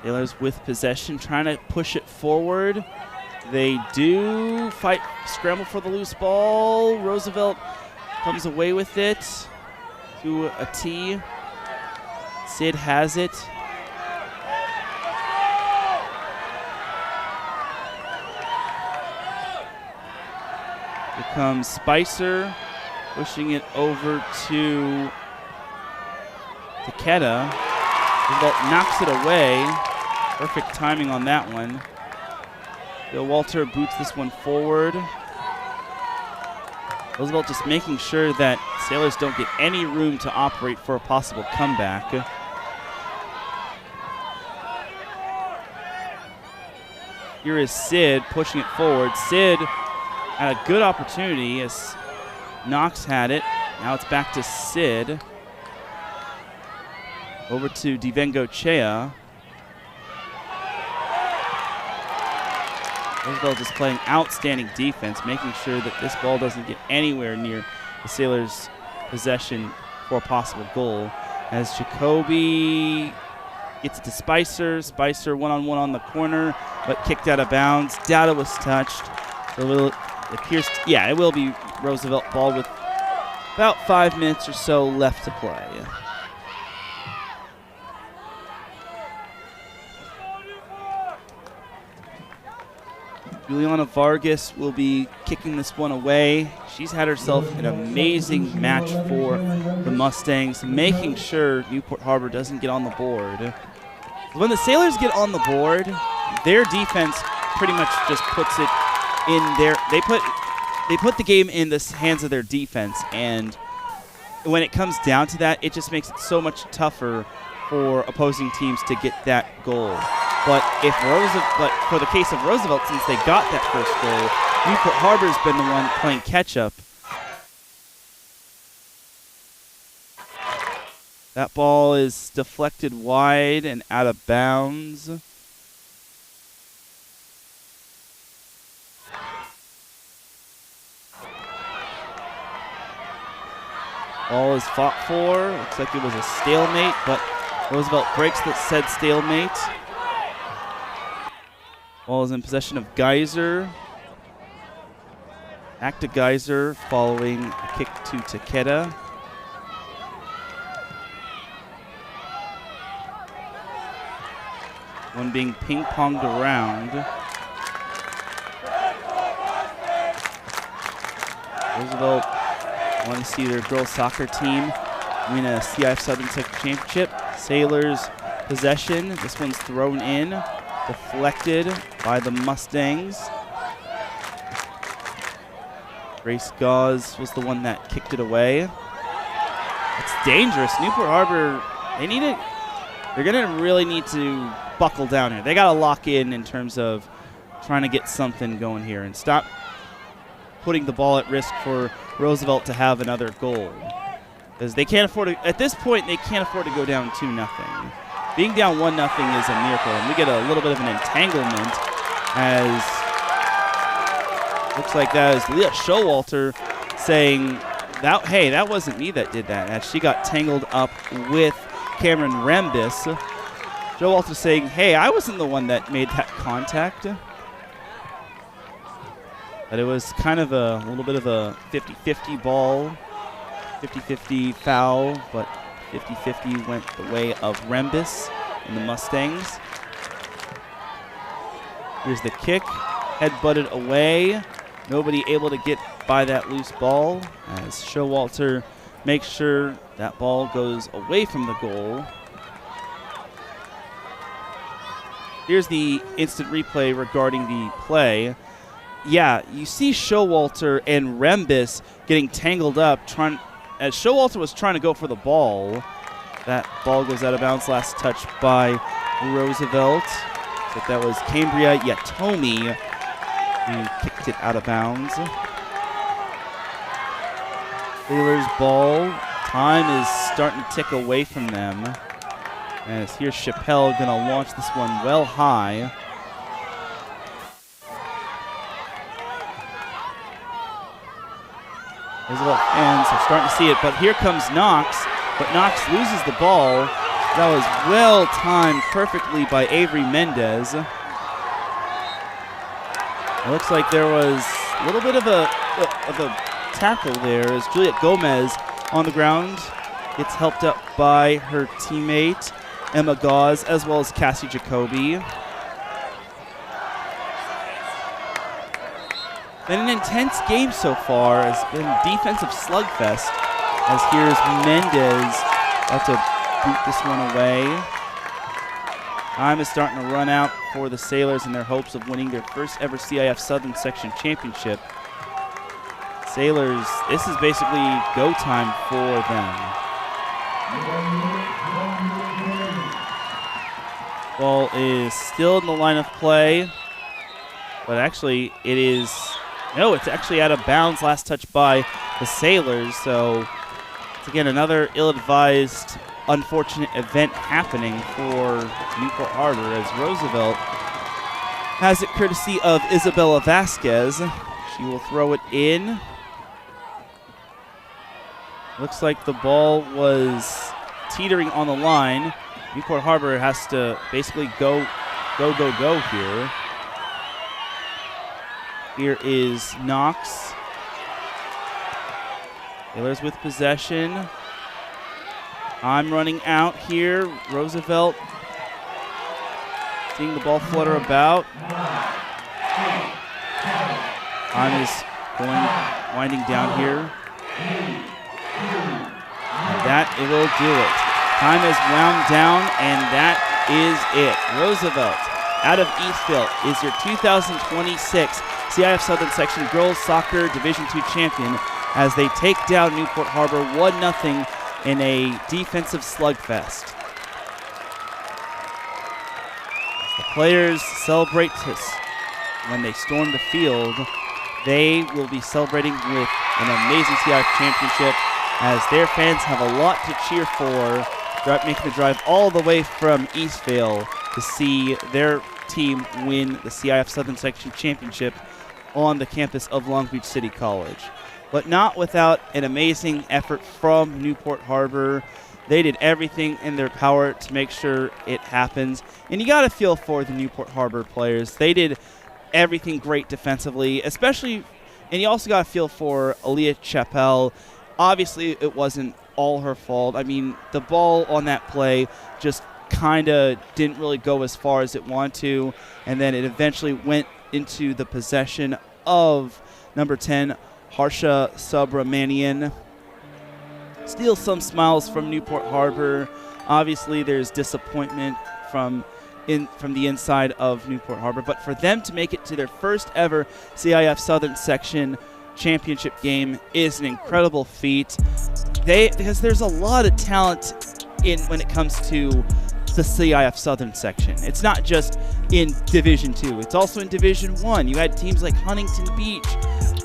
Sailors with possession, trying to push it forward. They do fight, scramble for the loose ball. Roosevelt comes away with it to a tee. Sid has it. Here comes Spicer, pushing it over to Takeda. Roosevelt knocks it away. Perfect timing on that one. Bill Walter boots this one forward. Roosevelt just making sure that Sailors don't get any room to operate for a possible comeback. Here is Sid pushing it forward. Sid had a good opportunity as Knox had it. Now it's back to Sid. Over to Divengo Chea. Roosevelt is playing outstanding defense, making sure that this ball doesn't get anywhere near the Sailors' possession for a possible goal. As Jacoby gets it to Spicer. Spicer one-on-one on the corner, but kicked out of bounds. Dowda was touched. So it appears, it will be Roosevelt ball with about 5 minutes or so left to play. Juliana Vargas will be kicking this one away. She's had herself an amazing match for the Mustangs, making sure Newport Harbor doesn't get on the board. When the Sailors get on the board, their defense pretty much just puts it in their. They put the game in the hands of their defense, and when it comes down to that, it just makes it so much tougher for opposing teams to get that goal. But for the case of Roosevelt, since they got that first goal, Newport Harbor's been the one playing catch-up. That ball is deflected wide and out of bounds. Ball is fought for. Looks like it was a stalemate, but Roosevelt breaks that said stalemate. Ball is in possession of Geyser. Back to Geyser following a kick to Takeda. One being ping-ponged around. Roosevelt want to see their girls soccer team win a CIF Southern Sector Championship. Sailors possession. This one's thrown in. Deflected by the Mustangs. Grace Gauze was the one that kicked it away. It's dangerous. Newport Harbor, they're going to really need to buckle down here. They got to lock in terms of trying to get something going here and stop putting the ball at risk for Roosevelt to have another goal. Because they can't afford to, at this point, they can't afford to go down 2-0. Being down 1-0 is a miracle, and we get a little bit of an entanglement as Looks like that is Leah Showalter saying, hey, that wasn't me that did that, as she got tangled up with Cameron Rembis. Showalter saying, hey, I wasn't the one that made that contact. But it was kind of a little bit of a 50-50 ball, 50-50 foul, but 50-50 went the way of Rembis and the Mustangs. Here's the kick, head-butted away. Nobody able to get by that loose ball as Showalter makes sure that ball goes away from the goal. Here's the instant replay regarding the play. Yeah, you see Showalter and Rembis getting tangled up as Showalter was trying to go for the ball. That ball goes out of bounds, last touch by Roosevelt. So that was Cambria Yatomi who kicked it out of bounds. Sailors ball. Time is starting to tick away from them. As here's Chappelle going to launch this one well high. Roosevelt fans are starting to see it, but here comes Knox. But Knox loses the ball. That was well timed perfectly by Avery Mendez. It looks like there was a little bit of a tackle there as Juliet Gomez on the ground gets helped up by her teammate Emma Gauze as well as Cassie Jacoby. Been an intense game so far. It's been defensive slugfest as here's Mendez about to boot this one away. Time is starting to run out for the Sailors in their hopes of winning their first ever CIF Southern Section Championship. Sailors, this is basically go time for them. Ball is still in the line of play, but actually it's actually out of bounds, last touch by the Sailors, so it's again another ill-advised, unfortunate event happening for Newport Harbor as Roosevelt has it courtesy of Isabella Vasquez. She will throw it in. Looks like the ball was teetering on the line. Newport Harbor has to basically go here. Here is Knox. Sailors with possession. I'm running out here. Roosevelt seeing the ball flutter about. Time is winding down here. And that it will do it. Time is wound down, and that is it. Roosevelt out of Eastville is your 2026 CIF Southern Section Girls Soccer Division II champion as they take down Newport Harbor 1-0 in a defensive slugfest. The players celebrate when they storm the field. They will be celebrating with an amazing CIF championship as their fans have a lot to cheer for, making the drive all the way from Eastville to see their team win the CIF Southern Section Championship on the campus of Long Beach City College. But not without an amazing effort from Newport Harbor. They did everything in their power to make sure it happens. And you got to feel for the Newport Harbor players. They did everything great defensively, especially, and you also got to feel for Aaliyah Chappelle. Obviously, it wasn't all her fault. I mean, the ball on that play just kind of didn't really go as far as it wanted to, and then it eventually went into the possession of number 10, Harsha Subramanian. Still some smiles from Newport Harbor. Obviously, there's disappointment from the inside of Newport Harbor, but for them to make it to their first ever CIF Southern Section Championship game is an incredible feat. Because there's a lot of talent when it comes to the CIF Southern Section. It's not just in Division II. It's also in Division I. You had teams like Huntington Beach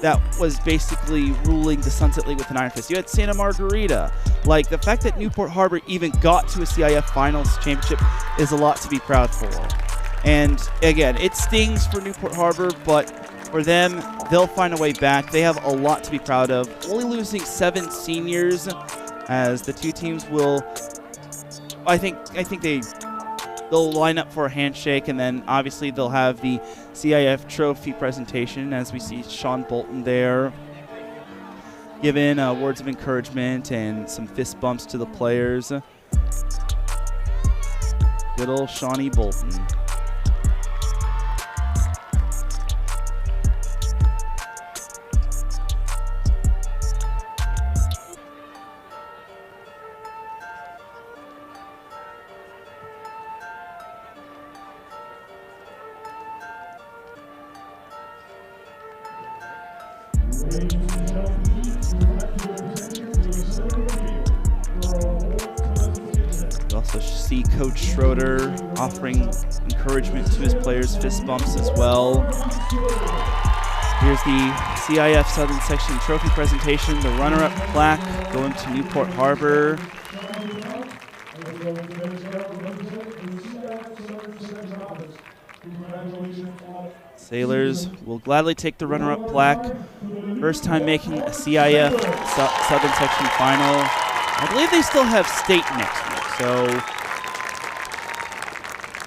that was basically ruling the Sunset League with an iron fist. You had Santa Margarita. Like, the fact that Newport Harbor even got to a CIF Finals Championship is a lot to be proud for. And again, it stings for Newport Harbor, but for them, they'll find a way back. They have a lot to be proud of. Only losing 7 seniors, as the two teams will, I think they'll line up for a handshake, and then obviously they'll have the CIF trophy presentation, as we see Sean Bolton there giving words of encouragement and some fist bumps to the players. Good old Shawnee Bolton. We also see Coach Schroeder offering encouragement to his players, fist bumps as well. Here's the CIF Southern Section Trophy presentation, the runner-up plaque going to Newport Harbor. Sailors will gladly take the runner-up plaque. First time making a CIF Southern Section final. I believe they still have state next week, so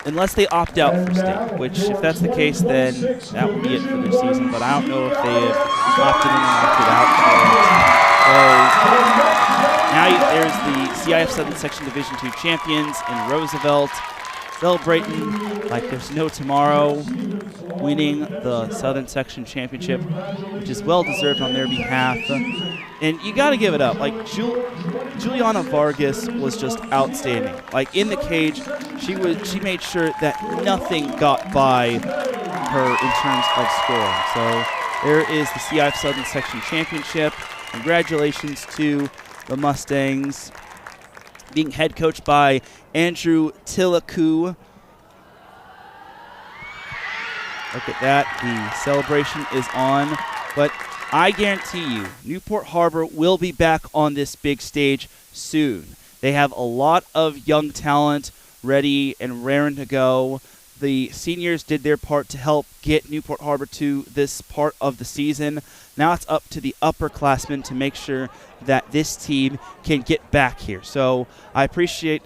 unless they opt out for state, which if that's the case, then that will be it for their season. But I don't know if they have opted in or opted out. So now there's the CIF Southern Section Division II champions in Roosevelt, celebrating like there's no tomorrow, winning the Southern Section Championship, which is well-deserved on their behalf. And you got to give it up. Like, Juliana Vargas was just outstanding. Like, in the cage, she made sure that nothing got by her in terms of scoring. So there is the CIF Southern Section Championship. Congratulations to the Mustangs, being head coached by Andrew Tillaku. Look at that. The celebration is on. But I guarantee you, Newport Harbor will be back on this big stage soon. They have a lot of young talent ready and raring to go. The seniors did their part to help get Newport Harbor to this part of the season. Now it's up to the upperclassmen to make sure that this team can get back here. So I appreciate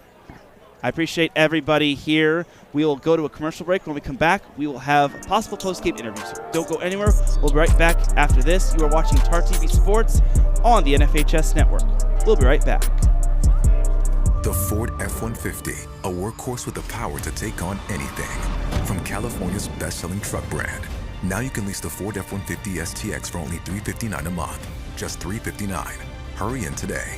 everybody here. We will go to a commercial break. When we come back, we will have possible post-game interviews. So don't go anywhere. We'll be right back after this. You are watching TAR TV Sports on the NFHS Network. We'll be right back. The Ford F-150, a workhorse with the power to take on anything. From California's best-selling truck brand, now you can lease the Ford F-150 STX for only $359 a month. Just $359. Hurry in today.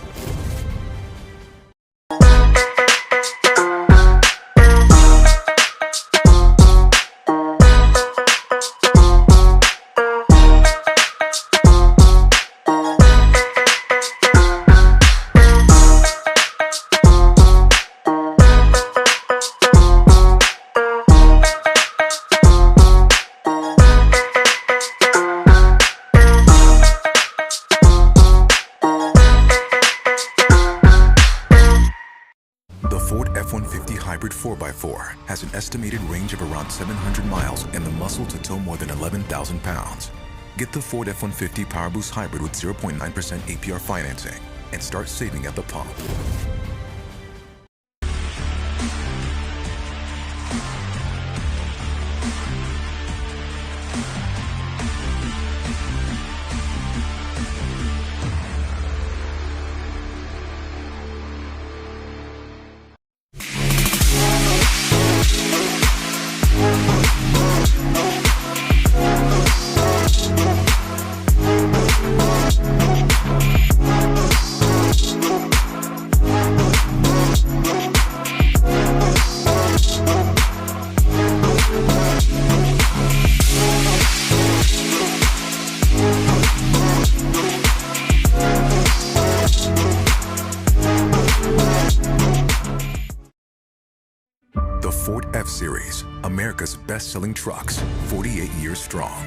Hybrid 4x4 has an estimated range of around 700 miles and the muscle to tow more than 11,000 pounds. Get the Ford F-150 PowerBoost Hybrid with 0.9% APR financing and start saving at the pump. The Ford F-Series, America's best-selling trucks, 48 years strong.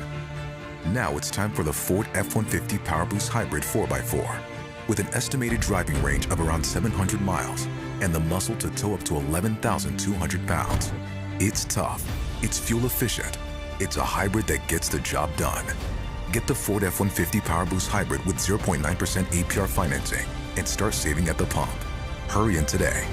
Now it's time for the Ford F-150 PowerBoost Hybrid 4x4. With an estimated driving range of around 700 miles and the muscle to tow up to 11,200 pounds. It's tough, it's fuel efficient, it's a hybrid that gets the job done. Get the Ford F-150 PowerBoost Hybrid with 0.9% APR financing and start saving at the pump. Hurry in today.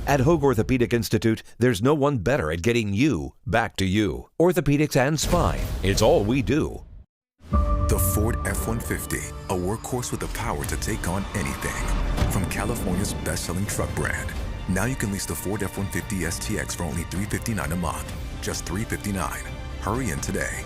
At Hoag Orthopedic Institute, there's no one better at getting you back to you. Orthopedics and spine, it's all we do. The Ford F-150, a workhorse with the power to take on anything. From California's best-selling truck brand. Now you can lease the Ford F-150 STX for only $359 a month. Just $359. Hurry in today.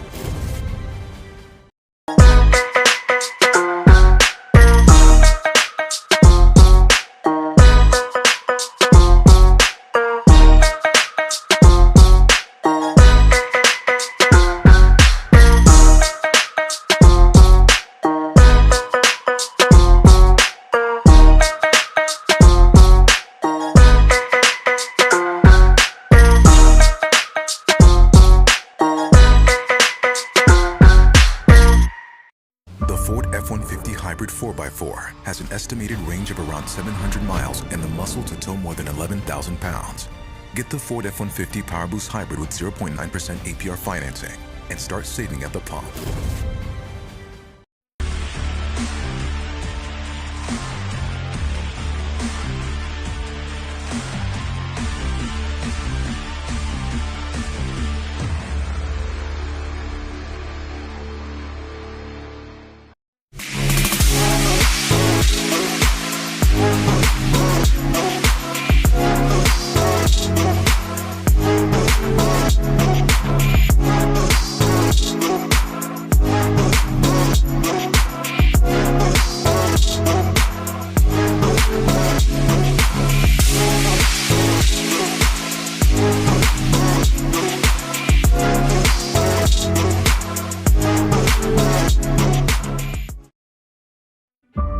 The Ford F-150 Hybrid 4x4 has an estimated range of around 700 miles and the muscle to tow more than 11,000 pounds. Get the Ford F-150 PowerBoost Hybrid with 0.9% APR financing and start saving at the pump.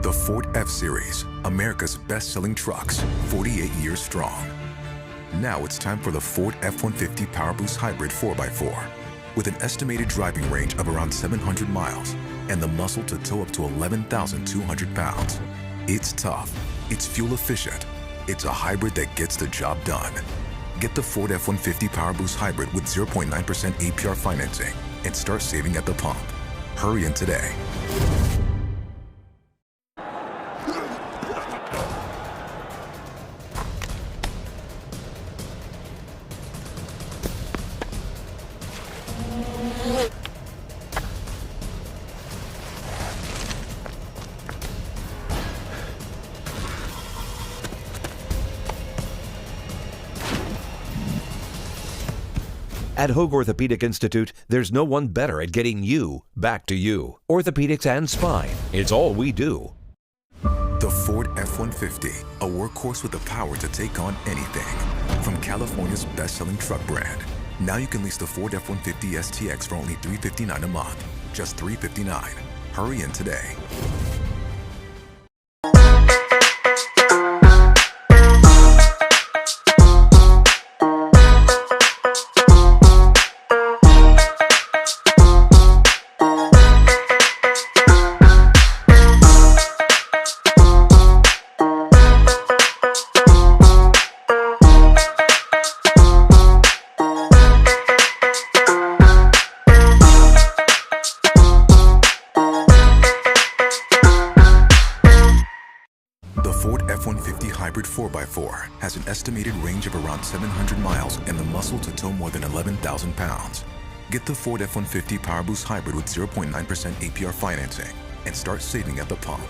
The Ford F-Series, America's best-selling trucks, 48 years strong. Now it's time for the Ford F-150 PowerBoost Hybrid 4x4. With an estimated driving range of around 700 miles and the muscle to tow up to 11,200 pounds. It's tough, it's fuel efficient, it's a hybrid that gets the job done. Get the Ford F-150 PowerBoost Hybrid with 0.9% APR financing and start saving at the pump. Hurry in today. At Hoag Orthopedic Institute, there's no one better at getting you back to you. Orthopedics and spine, it's all we do. The Ford F-150, a workhorse with the power to take on anything. From California's best-selling truck brand. Now you can lease the Ford F-150 STX for only $359 a month. Just $359. Hurry in today. The Ford F-150 Hybrid 4x4 has an estimated range of around 700 miles and the muscle to tow more than 11,000 pounds. Get the Ford F-150 PowerBoost Hybrid with 0.9% APR financing and start saving at the pump.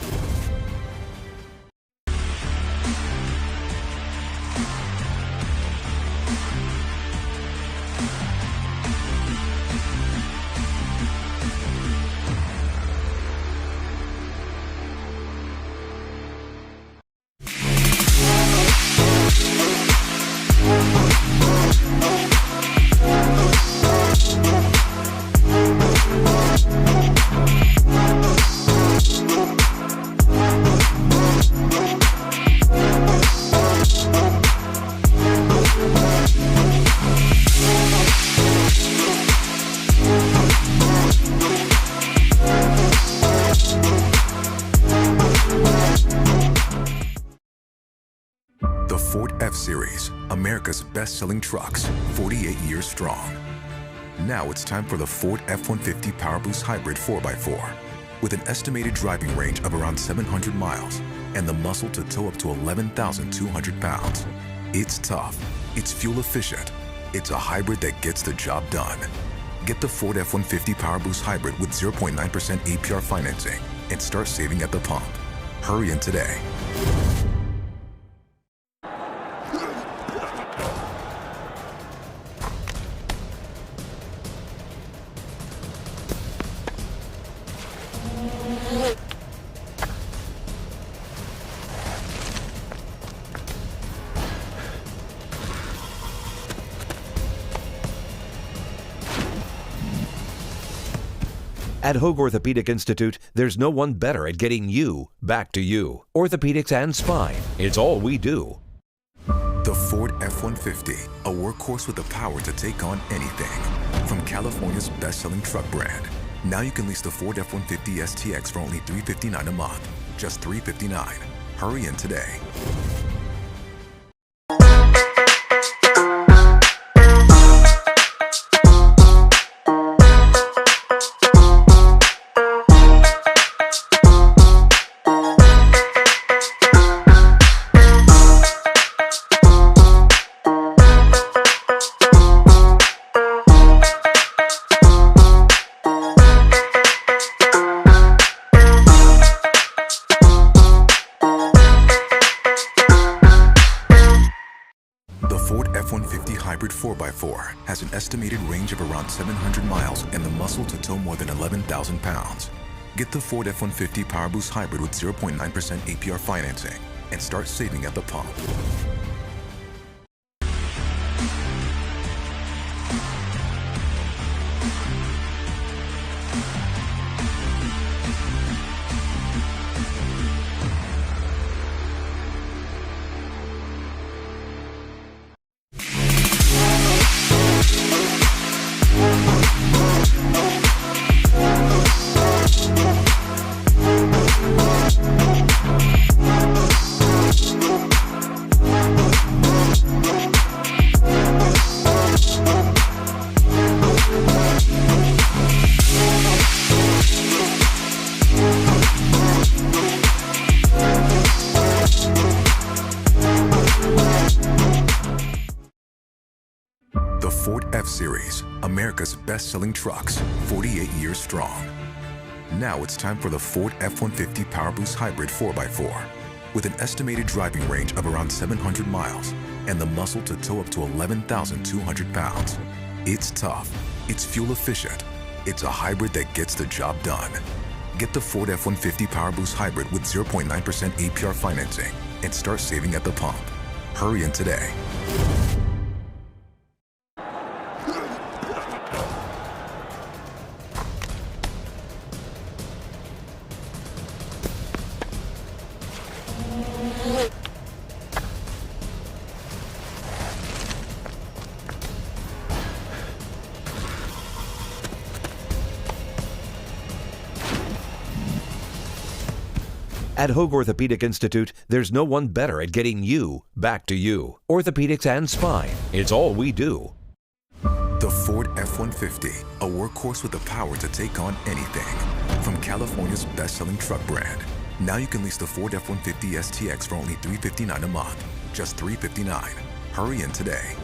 The Ford F-Series, America's best-selling trucks, 48 years strong. Now it's time for the Ford F-150 PowerBoost Hybrid 4x4. With an estimated driving range of around 700 miles and the muscle to tow up to 11,200 pounds. It's tough, it's fuel efficient, it's a hybrid that gets the job done. Get the Ford F-150 PowerBoost Hybrid with 0.9% APR financing and start saving at the pump. Hurry in today. At Hoag Orthopedic Institute, there's no one better at getting you back to you. Orthopedics and spine, it's all we do. The Ford F-150, a workhorse with the power to take on anything. From California's best-selling truck brand. Now you can lease the Ford F-150 STX for only $359 a month. Just $359. Hurry in today. The Ford F-150 Hybrid 4x4 has an estimated range of around 700 miles and the muscle to tow more than 11,000 pounds. Get the Ford F-150 PowerBoost Hybrid with 0.9% APR financing and start saving at the pump. The Ford F-Series, America's best-selling trucks, 48 years strong. Now it's time for the Ford F-150 PowerBoost Hybrid 4x4. With an estimated driving range of around 700 miles and the muscle to tow up to 11,200 pounds. It's tough, it's fuel efficient, it's a hybrid that gets the job done. Get the Ford F-150 PowerBoost Hybrid with 0.9% APR financing and start saving at the pump. Hurry in today. At Hoag Orthopedic Institute, there's no one better at getting you back to you. Orthopedics and spine, it's all we do. The Ford F-150, a workhorse with the power to take on anything. From California's best-selling truck brand. Now you can lease the Ford F-150 STX for only $359 a month. Just $359. Hurry in today.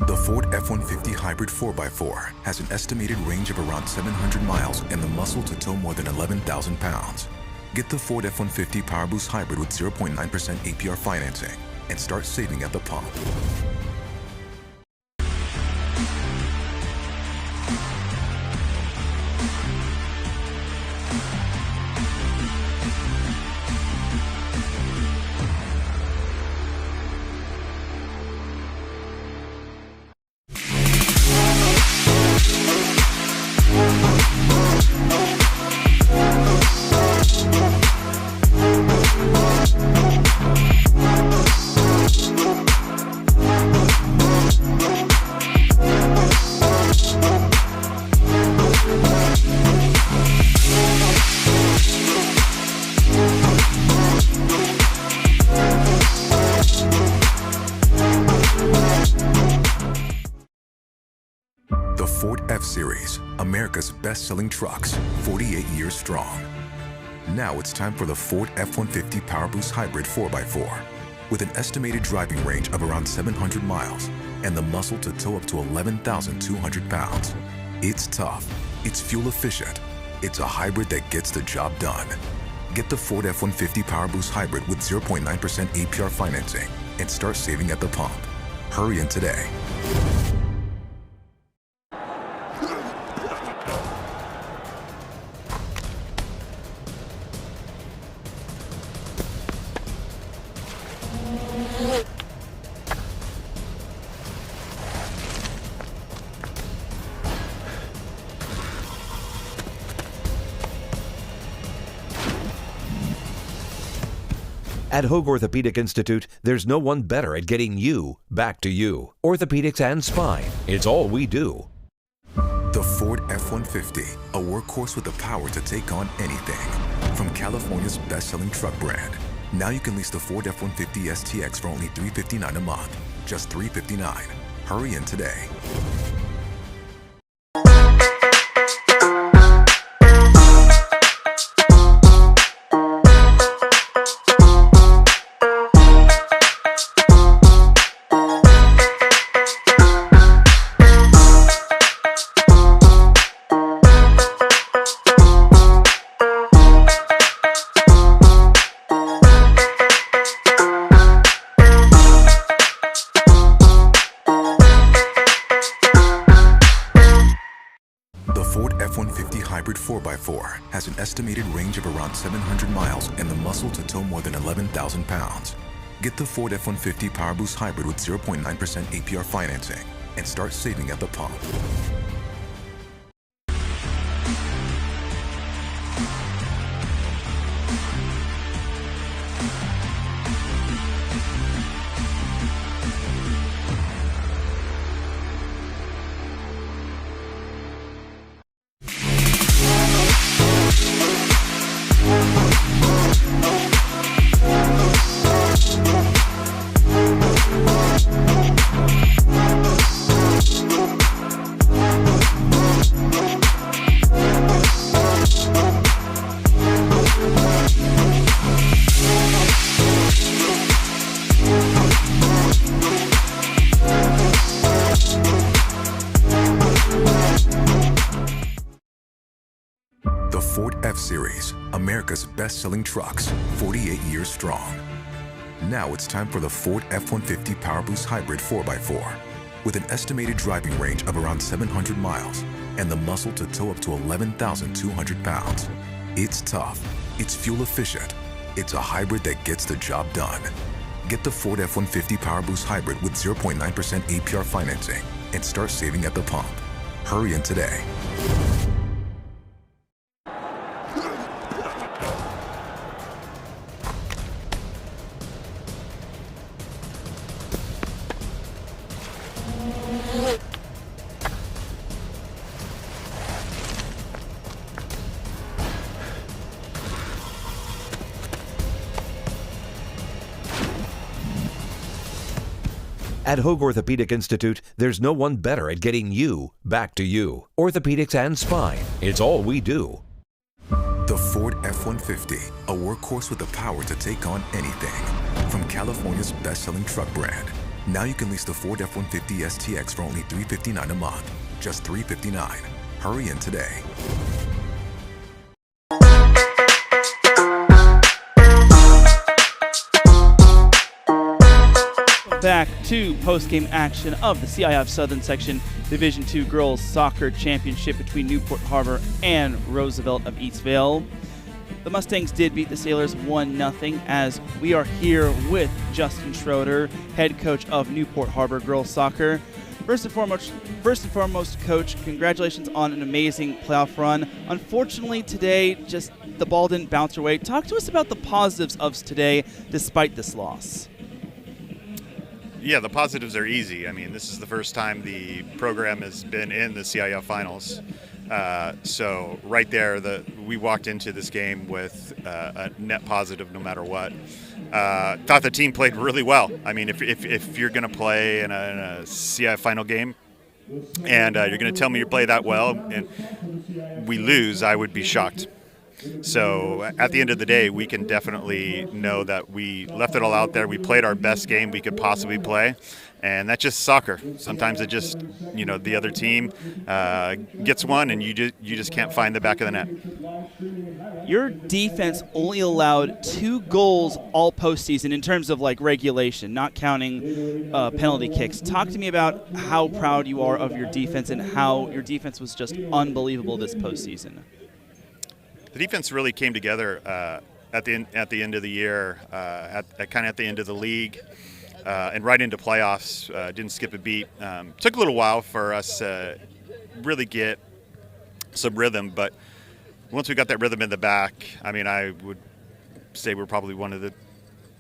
The Ford F-150 Hybrid 4x4 has an estimated range of around 700 miles and the muscle to tow more than 11,000 pounds. Get the Ford F-150 PowerBoost Hybrid with 0.9% APR financing and start saving at the pump. Series, America's best-selling trucks, 48 years strong. Now it's time for the Ford F-150 PowerBoost Hybrid 4x4. With an estimated driving range of around 700 miles and the muscle to tow up to 11,200 pounds. It's tough, it's fuel efficient, it's a hybrid that gets the job done. Get the Ford F-150 PowerBoost Hybrid with 0.9% APR financing and start saving at the pump. Hurry in today. At Hoag Orthopedic Institute, there's no one better at getting you back to you. Orthopedics and spine, it's all we do. The Ford F-150, a workhorse with the power to take on anything. From California's best-selling truck brand, now you can lease the Ford F-150 STX for only $359 a month. Just $359. Hurry in today. Ford F-150 Hybrid 4x4 has an estimated range of around 700 miles and the muscle to tow more than 11,000 pounds. Get the Ford F-150 PowerBoost Hybrid with 0.9% APR financing and start saving at the pump. The Ford F-Series, America's best-selling trucks, 48 years strong. Now it's time for the Ford F-150 PowerBoost Hybrid 4x4. With an estimated driving range of around 700 miles and the muscle to tow up to 11,200 pounds. It's tough, it's fuel efficient, it's a hybrid that gets the job done. Get the Ford F-150 PowerBoost Hybrid with 0.9% APR financing and start saving at the pump. Hurry in today. At Hoag Orthopedic Institute, there's no one better at getting you back to you. Orthopedics and spine, it's all we do. The Ford F-150, a workhorse with the power to take on anything. From California's best-selling truck brand, now you can lease the Ford F-150 STX for only $359 a month. Just $359. Hurry in today. Back to post-game action of the CIF Southern Section Division II Girls Soccer Championship between Newport Harbor and Roosevelt of Eastvale. The Mustangs did beat the Sailors 1-0 as we are here with Justin Schroeder, head coach of Newport Harbor Girls Soccer. First and foremost, Coach, congratulations on an amazing playoff run. Unfortunately, today, just the ball didn't bounce your way. Talk to us about the positives of today despite this loss. Yeah, the positives are easy. I mean, this is the first time the program has been in the CIF finals. So right there, we walked into this game with a net positive no matter what. Thought the team played really well. I mean, if you're going to play in a CIF final game, and you're going to tell me you play that well, and we lose, I would be shocked. So at the end of the day, we can definitely know that we left it all out there. We played our best game we could possibly play, and that's just soccer. Sometimes it just, the other team gets one, and you just can't find the back of the net. Your defense only allowed 2 goals all postseason in terms of regulation, not counting penalty kicks. Talk to me about how proud you are of your defense and how your defense was just unbelievable this postseason. The defense really came together at the end of the year, at the end of the league, and right into playoffs. Didn't skip a beat. Took a little while for us to really get some rhythm, but once we got that rhythm in the back, I would say we're probably one of the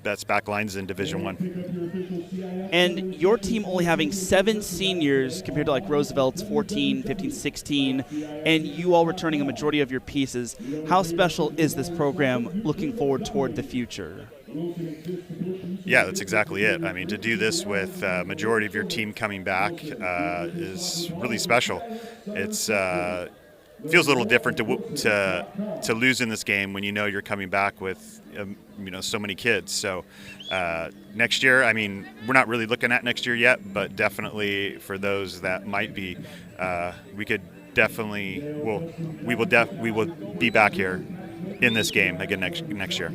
best back lines in Division I. And your team only having 7 seniors compared to Roosevelt's 14, 15, 16, and you all returning a majority of your pieces. How special is this program looking forward toward the future? Yeah, that's exactly it. To do this with a majority of your team coming back is really special. It's feels a little different to lose in this game when you're coming back with so many kids. So next year, we're not really looking at next year yet, but definitely for those that might be, we will be back here in this game again next year.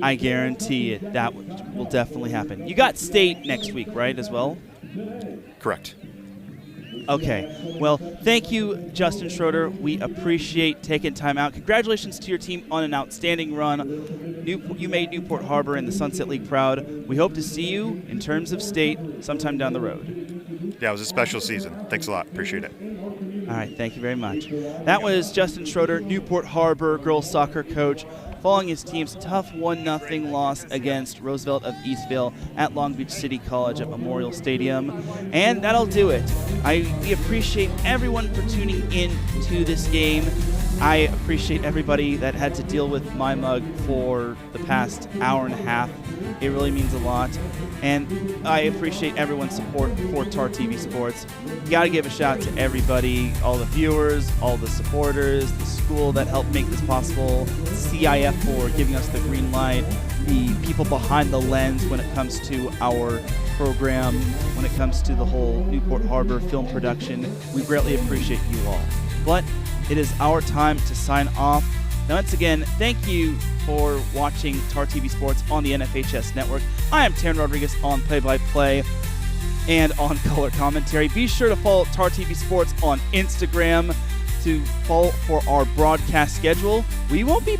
I guarantee it. That will definitely happen. You got state next week, right, as well? Correct. Okay. Well, thank you, Justin Schroeder. We appreciate taking time out. Congratulations to your team on an outstanding run. You made Newport Harbor and the Sunset League proud. We hope to see you in terms of state sometime down the road. Yeah, it was a special season. Thanks a lot. Appreciate it. All right. Thank you very much. That was Justin Schroeder, Newport Harbor girls soccer coach, following his team's tough 1-0 loss against Roosevelt of Eastville at Long Beach City College at Memorial Stadium. And that'll do it. We appreciate everyone for tuning in to this game. I appreciate everybody that had to deal with my mug for the past hour and a half. It really means a lot. And I appreciate everyone's support for TAR TV Sports. You got to give a shout out to everybody, all the viewers, all the supporters, the school that helped make this possible, CIF for giving us the green light, the people behind the lens when it comes to our program, when it comes to the whole Newport Harbor film production. We greatly appreciate you all. But it is our time to sign off. Now, once again, thank you for watching TAR TV Sports on the NFHS Network. I am Taryn Rodriguez on play-by-play and on color commentary. Be sure to follow TAR TV Sports on Instagram to follow for our broadcast schedule. We won't be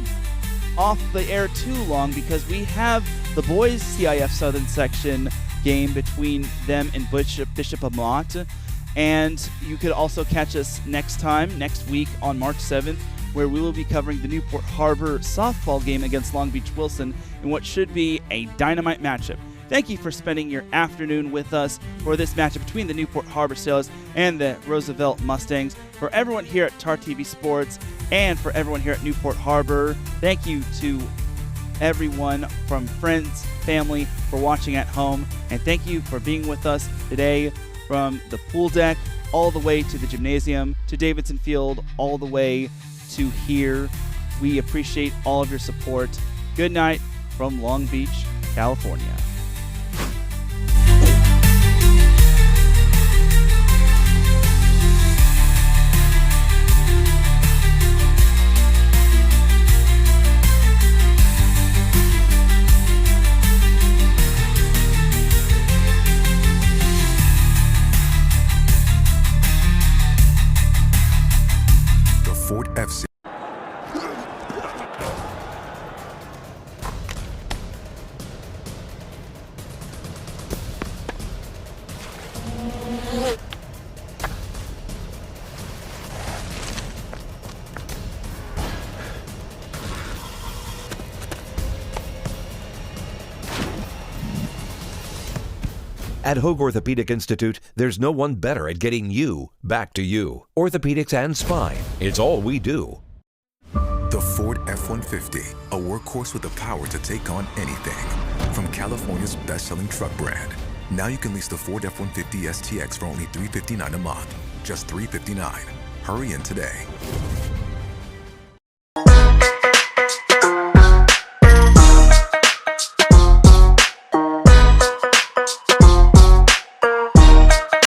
off the air too long because we have the boys CIF Southern Section game between them and Bishop of Mott. And you could also catch us next week on March 7th, where we will be covering the Newport Harbor softball game against Long Beach Wilson in what should be a dynamite matchup. Thank you for spending your afternoon with us for this matchup between the Newport Harbor Sailors and the Roosevelt Mustangs. For everyone here at TAR TV Sports and for everyone here at Newport Harbor, thank you to everyone from friends, family for watching at home, and thank you for being with us today from the pool deck all the way to the gymnasium, to Davidson Field, all the way to here. We appreciate all of your support. Good night from Long Beach, California. Fort FC. At Hoag Orthopedic Institute, there's no one better at getting you back to you. Orthopedics and spine, it's all we do. The Ford F-150, a workhorse with the power to take on anything. From California's best-selling truck brand, Now you can lease the Ford F-150 STX for only $359 a month. Just $359. Hurry in today.